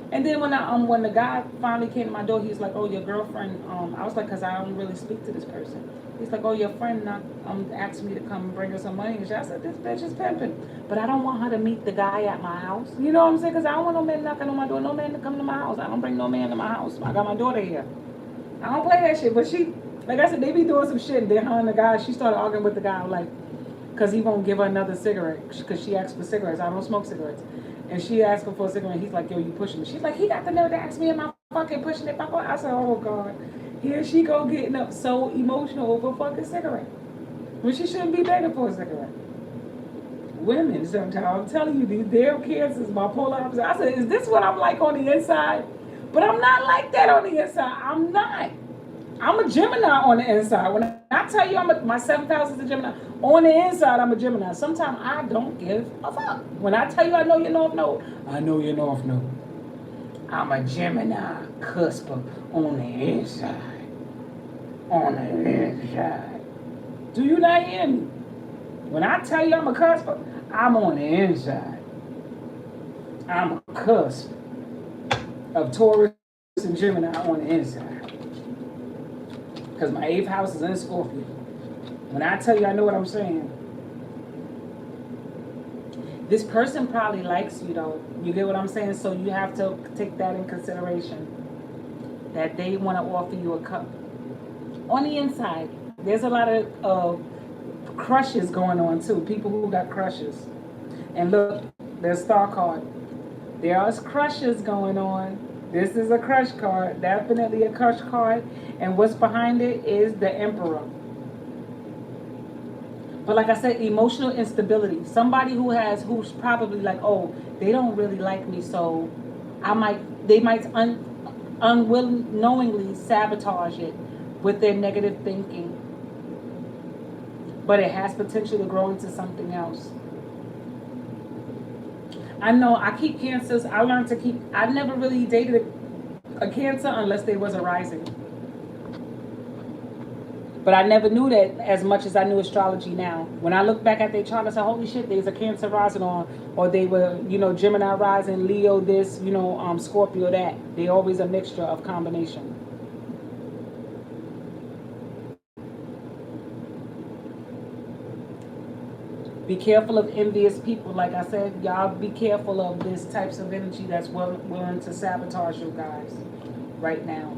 And then when the guy finally came to my door, he was like, "Oh, your girlfriend." I was like, "Cause I don't really speak to this person." He's like, "Oh, your friend not asked me to come and bring her some money." And I said, "This bitch is pimping," but I don't want her to meet the guy at my house. You know what I'm saying? Cause I don't want no man knocking on my door. No man to come to my house. I don't bring no man to my house. I got my daughter here. I don't play that shit. But she, like I said, they be doing some shit. And then her and the guy, she started arguing with the guy like, cause he won't give her another cigarette. Cause she asked for cigarettes. I don't smoke cigarettes. And she asked him for a cigarette. He's like, "Yo, you pushing it?" She's like, "He got the nerve to ask me, am I fucking pushing it?" I said, "Oh God, here she go getting up so emotional over a fucking cigarette when she shouldn't be begging for a cigarette." Women, sometimes I'm telling you, these damn cancers, bipolar opposite. I said, "Is this what I'm like on the inside?" But I'm not like that on the inside. I'm not. I'm a Gemini on the inside. When I tell you my 7,000 is a Gemini, on the inside I'm a Gemini. Sometimes I don't give a fuck. When I tell you I know you're North Node, I know you're North Node. I'm a Gemini cusper on the inside. On the inside. Do you not hear me? When I tell you I'm a cusper, I'm on the inside. I'm a cusp of Taurus and Gemini on the inside. Because my 8th house is in Scorpio. When I tell you I know what I'm saying, this person probably likes you though. You get what I'm saying? So you have to take that in consideration. That they want to offer you a cup. On the inside, there's a lot of crushes going on too. People who got crushes. And look, there's star card. There are crushes going on. This is a crush card, definitely a crush card. And what's behind it is the Emperor. But like I said, emotional instability. Somebody who's probably like, oh, they don't really like me, so they might unwilling, knowingly sabotage it with their negative thinking. But it has potential to grow into something else. I know I keep cancers. I learned to keep. I never really dated a cancer unless they was a rising. But I never knew that as much as I knew astrology now. When I look back at their chart, I said, holy shit, there's a Cancer rising on, or they were, Gemini rising, Leo this, Scorpio that. They always a mixture of combination. Be careful of envious people. Like I said, y'all be careful of this types of energy that's willing to sabotage you guys right now.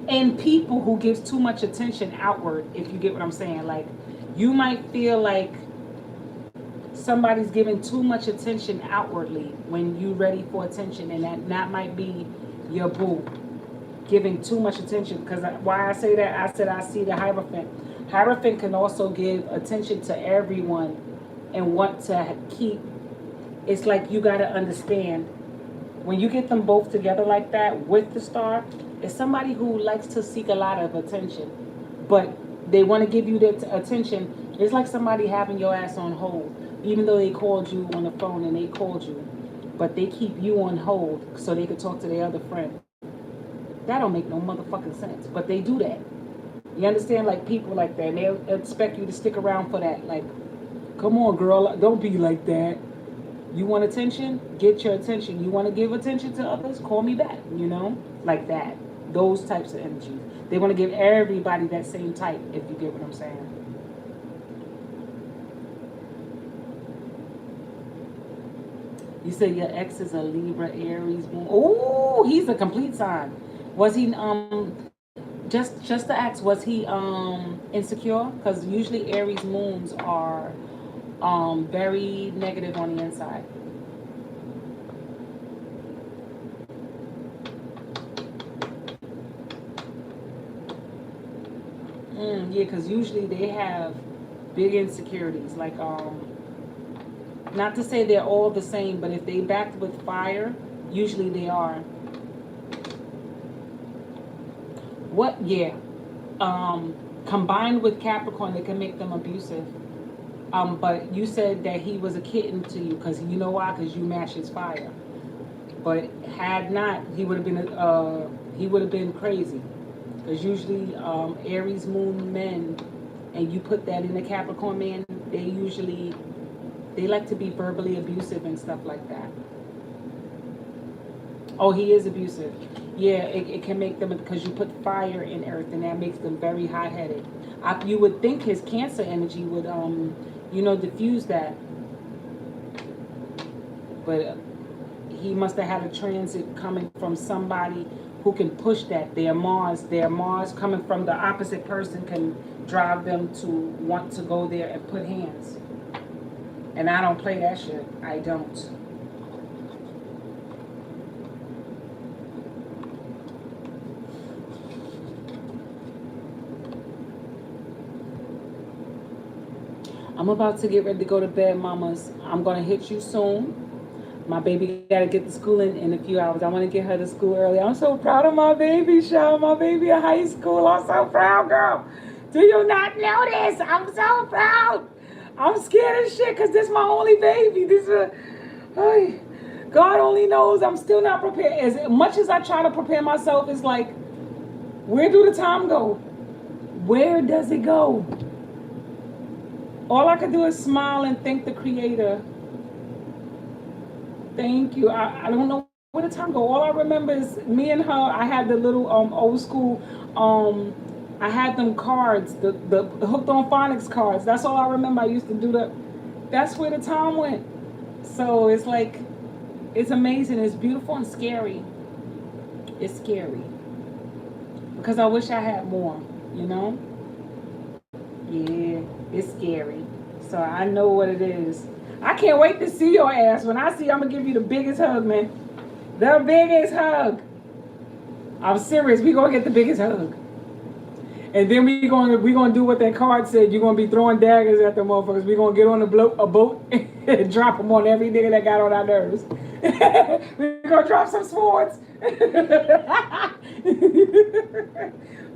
And people who gives too much attention outward, if you get what I'm saying. Like, you might feel like somebody's giving too much attention outwardly when you're ready for attention, and that might be your boo giving too much attention. Because why I say that, I said I see the Hierophant. Hierophant can also give attention to everyone and want to keep. It's like you got to understand when you get them both together like that with the star. It's somebody who likes to seek a lot of attention, but they want to give you that attention. It's like somebody having your ass on hold, even though they called you on the phone and they called you, but they keep you on hold so they could talk to their other friend. That don't make no motherfucking sense, but they do that. You understand? Like people like that, and they expect you to stick around for that. Like, come on, girl, don't be like that. You want attention? Get your attention. You want to give attention to others? Call me back. Like that. Those types of energies. They want to give everybody that same type, if you get what I'm saying. You said your ex is a Libra, Aries, moon. Oh, he's a complete sign. Was he just to ask, was he insecure? Because usually Aries moons are very negative on the inside. Yeah, because usually they have big insecurities. Like, not to say they're all the same, but if they backed with fire, usually they are. What? Yeah. Combined with Capricorn, they can make them abusive. But you said that he was a kitten to you because you know why? Because you match his fire. But had not, he would have been crazy. Because usually Aries moon men, and you put that in the Capricorn man, they like to be verbally abusive and stuff like that. Oh, he is abusive. Yeah, it can make them, because you put fire in earth, and that makes them very hot headed. You would think his cancer energy would, diffuse that, but he must have had a transit coming from somebody who can push that. Their Mars coming from the opposite person can drive them to want to go there and put hands. And I don't play that shit. I don't. I'm about to get ready to go to bed, mamas. I'm gonna hit you soon. My baby gotta get to school in a few hours. I want to get her to school early. I'm so proud of my baby, Sean. My baby in high school. I'm so proud, girl. Do you not know this? I'm so proud. I'm scared as shit because this is my only baby. Ay, God only knows I'm still not prepared. As much as I try to prepare myself, it's like, where do the time go? Where does it go? All I can do is smile and thank the Creator. Thank you. I don't know where the time go. All I remember is me and her. I had the little old school. I had them cards, the hooked on phonics cards. That's all I remember. I used to do that. That's where the time went. So it's like, it's amazing. It's beautiful and scary. It's scary because I wish I had more. You know. Yeah, it's scary. So I know what it is. I can't wait to see your ass. When I see you, I'm gonna give you the biggest hug, man. The biggest hug. I'm serious. We gonna get the biggest hug. And then we gonna do what that card said. You're gonna be throwing daggers at the motherfuckers. We gonna get on a boat and drop them on every nigga that got on our nerves. We gonna drop some swords.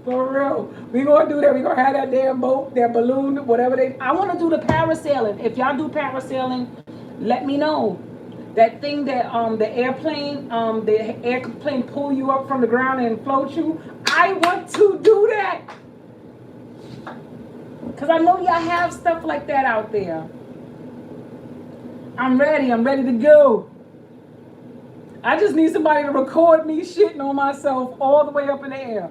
For real. We gonna do that. We gonna have that damn boat, that balloon, whatever they. I want to do the parasailing. If y'all do parasailing, let me know. That thing that the airplane pull you up from the ground and float you. I want to do that. Cause I know y'all have stuff like that out there. I'm ready. I'm ready to go. I just need somebody to record me shitting on myself all the way up in the air.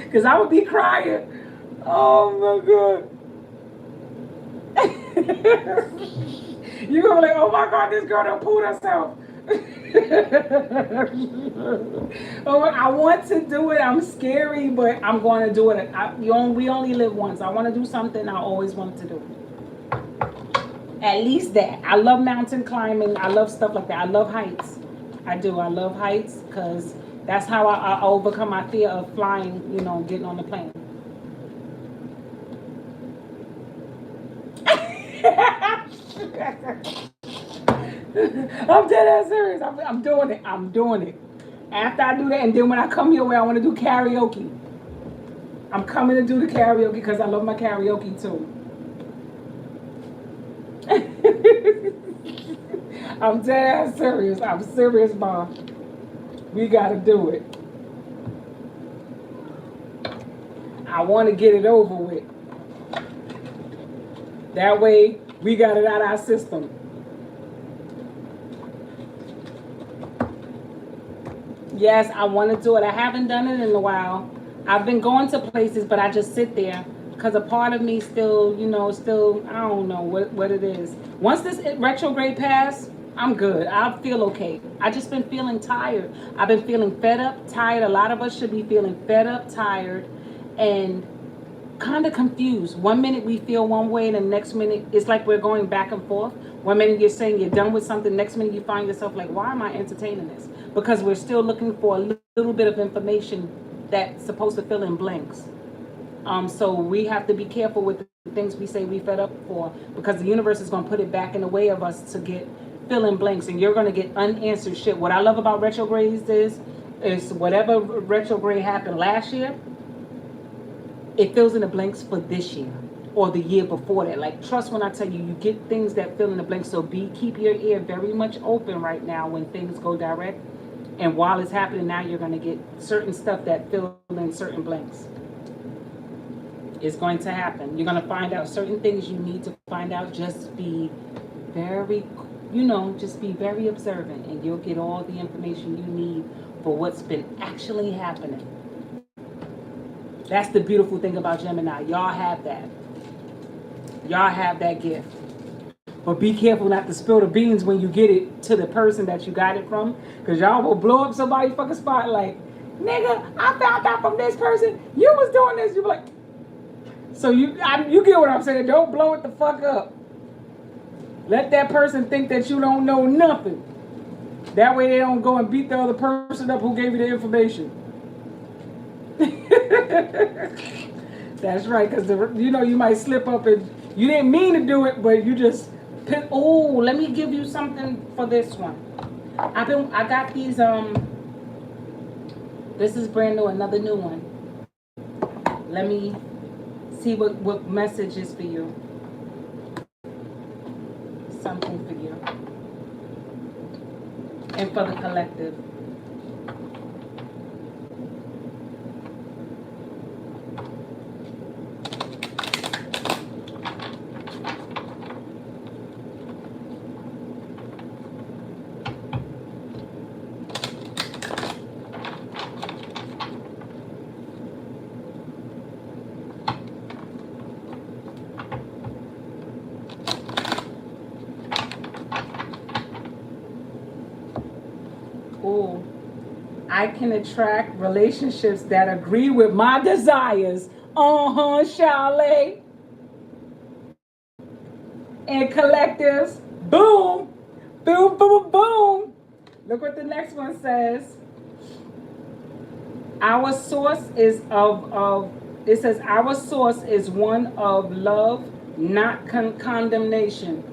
Because I would be crying. Oh my God. You're going to be like, oh my God, this girl done pulled herself. Oh, I want to do it. I'm scary, but I'm going to do it. We only live once. I want to do something I always wanted to do. At least that. I love mountain climbing. I love stuff like that. I love heights. I do. I love heights because that's how I overcome my fear of flying, getting on the plane. I'm dead ass serious. I'm doing it. I'm doing it. After I do that, and then when I come your way, I want to do karaoke. I'm coming to do the karaoke because I love my karaoke too. I'm dead ass serious. I'm serious, Mom. We gotta do it. I want to get it over with. That way, we got it out of our system. Yes, I want to do it. I haven't done it in a while. I've been going to places, but I just sit there because a part of me still, I don't know what it is. Once this retrograde pass, I'm good. I'll feel okay. I just been feeling tired. I've been feeling fed up, tired. A lot of us should be feeling fed up, tired, and kind of confused. One minute we feel one way, and the next minute it's like we're going back and forth. One minute you're saying you're done with something, next minute you find yourself like, why am I entertaining this? Because we're still looking for a little bit of information that's supposed to fill in blanks. So we have to be careful with the things we say we fed up for, because the universe is going to put it back in the way of us to get fill in blanks, and you're going to get unanswered shit. What I love about retrogrades is whatever retrograde happened last year, it fills in the blanks for this year or the year before that. Like, trust when I tell you, you get things that fill in the blanks. So keep your ear very much open right now when things go direct. And while it's happening now, you're going to get certain stuff that fill in certain blanks. It's going to happen. You're going to find out certain things you need to find out. Just be very just be very observant and you'll get all the information you need for what's been actually happening. That's the beautiful thing about Gemini. Y'all have that. Y'all have that gift. But be careful not to spill the beans when you get it to the person that you got it from. Because y'all will blow up somebody's fucking spot like, nigga, I found out from this person you was doing this. You be like, so you get what I'm saying. Don't blow it the fuck up. Let that person think that you don't know nothing. That way they don't go and beat the other person up who gave you the information. That's right, because you might slip up and you didn't mean to do it, but you just oh, let me give you something for this one. I got these this is brand new, another new one. Let me see what message is for you. Something for you. And for the collective. Oh, I can attract relationships that agree with my desires. Chalet. And collectives. Boom. Boom, boom, boom. Look what the next one says. Our source is it says our source is one of love, not condemnation.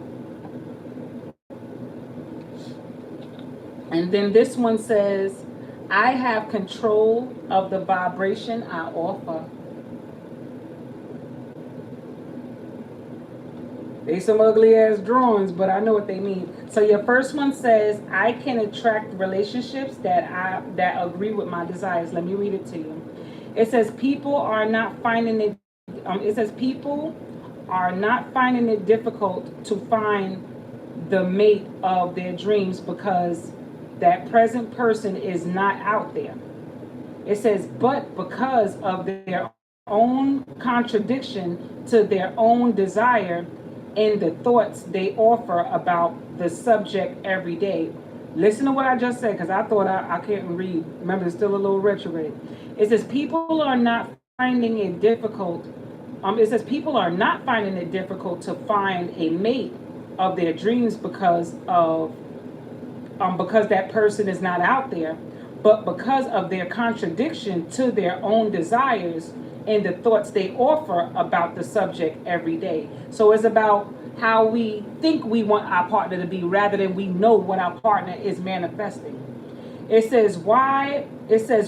And then this one says, I have control of the vibration I offer. They some ugly ass drawings, but I know what they mean. So your first one says, I can attract relationships that agree with my desires. Let me read it to you. It says people are not finding it. People are not finding it difficult to find the mate of their dreams because that present person is not out there. It says, but because of their own contradiction to their own desire and the thoughts they offer about the subject every day. Listen to what I just said, because I thought I can't read. Remember, it's still a little retrograde. It says people are not finding it difficult. It says people are not finding it difficult to find a mate of their dreams because that person is not out there, but because of their contradiction to their own desires and the thoughts they offer about the subject every day. So it's about how we think we want our partner to be rather than we know what our partner is manifesting. It says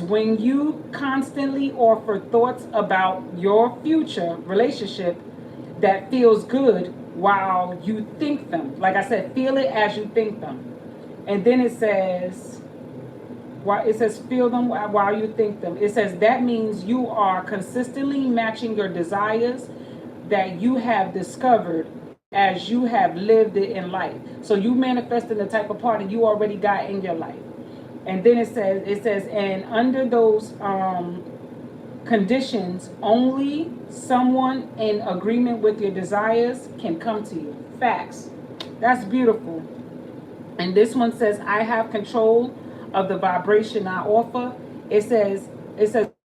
when you constantly offer thoughts about your future relationship that feels good while you think them. Like I said, feel it as you think them. And then it says feel them while you think them. It says that means you are consistently matching your desires that you have discovered as you have lived it in life. So you manifesting the type of partner you already got in your life. And then it says, and under those conditions, only someone in agreement with your desires can come to you. Facts. That's beautiful. And this one says, I have control of the vibration I offer. It says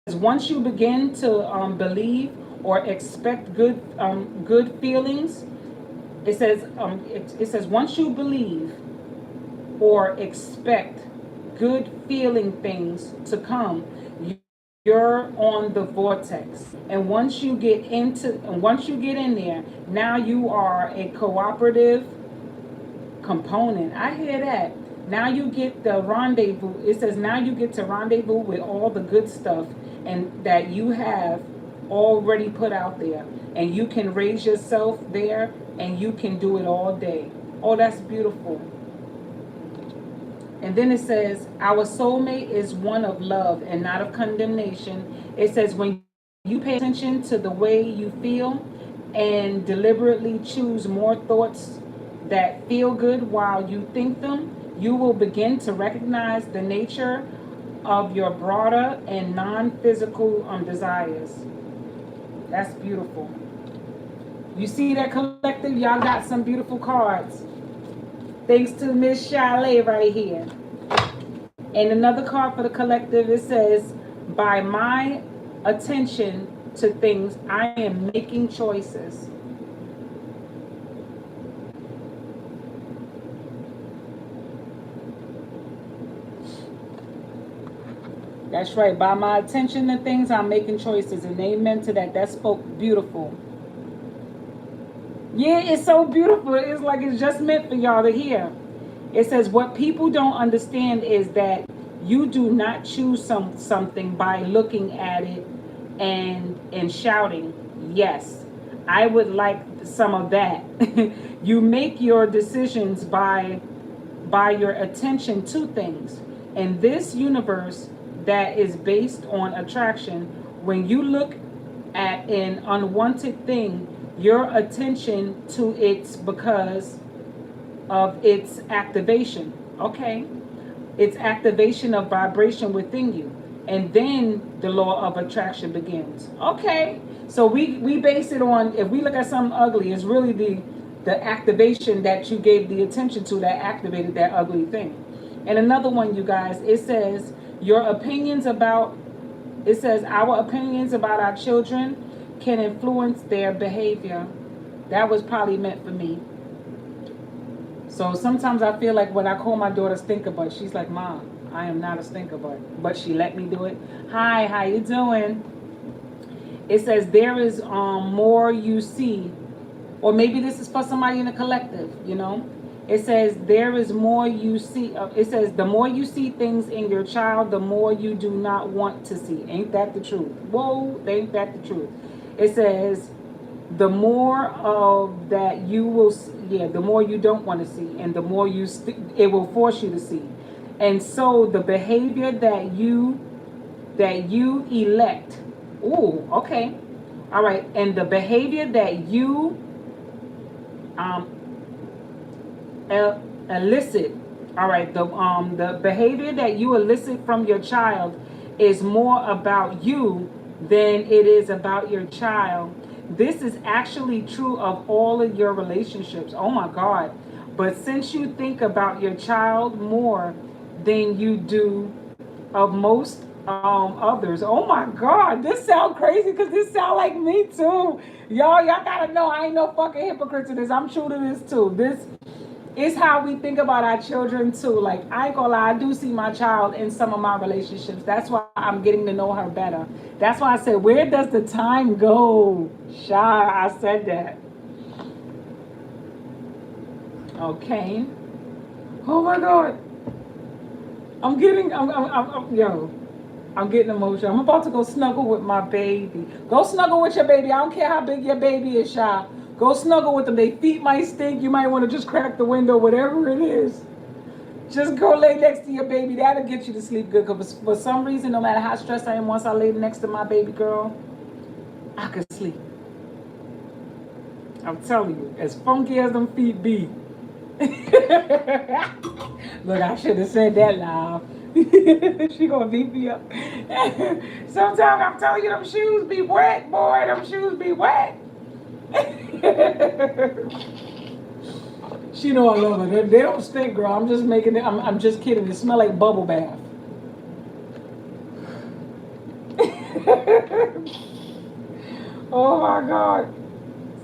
once you begin to believe or expect good feelings, it says once you believe or expect good feeling things to come, you're on the vortex. And once you get in there, now you are a cooperative component. I hear that. Now you get the rendezvous. It says now you get to rendezvous with all the good stuff and that you have already put out there. And you can raise yourself there and you can do it all day. Oh, that's beautiful. And then it says, our soulmate is one of love and not of condemnation. It says when you pay attention to the way you feel and deliberately choose more thoughts that feel good while you think them, you will begin to recognize the nature of your broader and non-physical desires. That's beautiful. You see that, collective? Y'all got some beautiful cards. Thanks to Miss Chalet right here. And another card for the collective, it says, by my attention to things, I am making choices. That's right. By my attention to things, I'm making choices. And amen to that. That spoke beautiful. Yeah, it's so beautiful. It's like it's just meant for y'all to hear. It says, what people don't understand is that you do not choose something by looking at it and shouting, yes, I would like some of that. You make your decisions by your attention to things. In this universe that is based on attraction, when you look at an unwanted thing, your attention to it's because of its activation. Okay. It's activation of vibration within you. And then the law of attraction begins. Okay. So we base it on, if we look at something ugly, it's really the activation that you gave the attention to that activated that ugly thing. And another one, you guys, it says your opinions about, it says our opinions about our children can influence their behavior. That was probably meant for me. So sometimes I feel like when I call my daughter stinker butt, she's like, Mom, I am not a stinker butt. But she let me do it. Hi, how you doing? It says there is more you see. Or maybe this is for somebody in a collective, you know. It says there is more you see. It says the more you see things in your child, the more you do not want to see. Ain't that the truth? Whoa, ain't that the truth? It says the more of that you will see, yeah, the more you don't want to see, and the more it will force you to see. And so the behavior that you elect. Ooh, okay. All right. And the behavior that you um elicit, all right, the behavior that you elicit from your child is more about you than it is about your child. This is actually true of all of your relationships. Oh my God. But since you think about your child more than you do of most others. Oh my God, this sound crazy because this sound like me too. Y'all gotta know I ain't no fucking hypocrite to this. I'm true to this too. This is how we think about our children too. Like, I ain't gonna lie, I do see my child in some of my relationships. That's why I'm getting to know her better. That's why I said, where does the time go? Shy, I said that. Okay. Oh my God. Yo, I'm getting emotional. I'm about to go snuggle with my baby. Go snuggle with your baby. I don't care how big your baby is, Shy. Go snuggle with them. Their feet might stink. You might want to just crack the window, whatever it is. Just go lay next to your baby. That'll get you to sleep good. Because for some reason, no matter how stressed I am, once I lay next to my baby girl, I could sleep. I'm telling you, as funky as them feet be. Look, I should have said that loud. She gonna beat me up. Sometimes I'm telling you, them shoes be wet, boy. Them shoes be wet. She know I love her. They don't stink, girl. I'm just making it. I'm just kidding. They smell like bubble bath. Oh my God.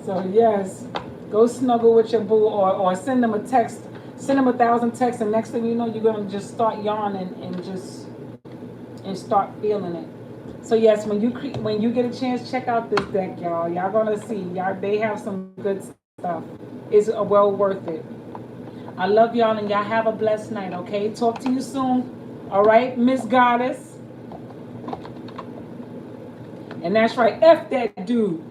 So yes, go snuggle with your boo, or send them a text. Send them 1,000 texts, and next thing you know, you're gonna just start yawning and start feeling it. So yes, when you get a chance, check out this deck, y'all. Y'all gonna see, they have some good stuff. It's well worth it. I love y'all, and y'all have a blessed night. Okay, talk to you soon. All right, Miss Goddess. And that's right, F that dude.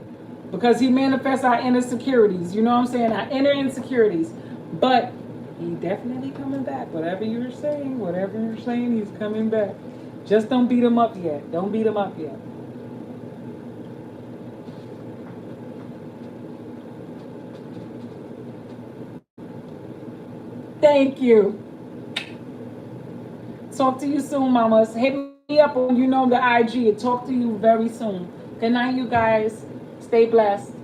Because he manifests our inner insecurities. You know what I'm saying? Our inner insecurities. But he definitely coming back. Whatever you're saying, he's coming back. Just don't beat him up yet. Don't beat him up yet. Thank you. Talk to you soon, mamas. Hit me up on the IG. Talk to you very soon. Good night, you guys. Stay blessed.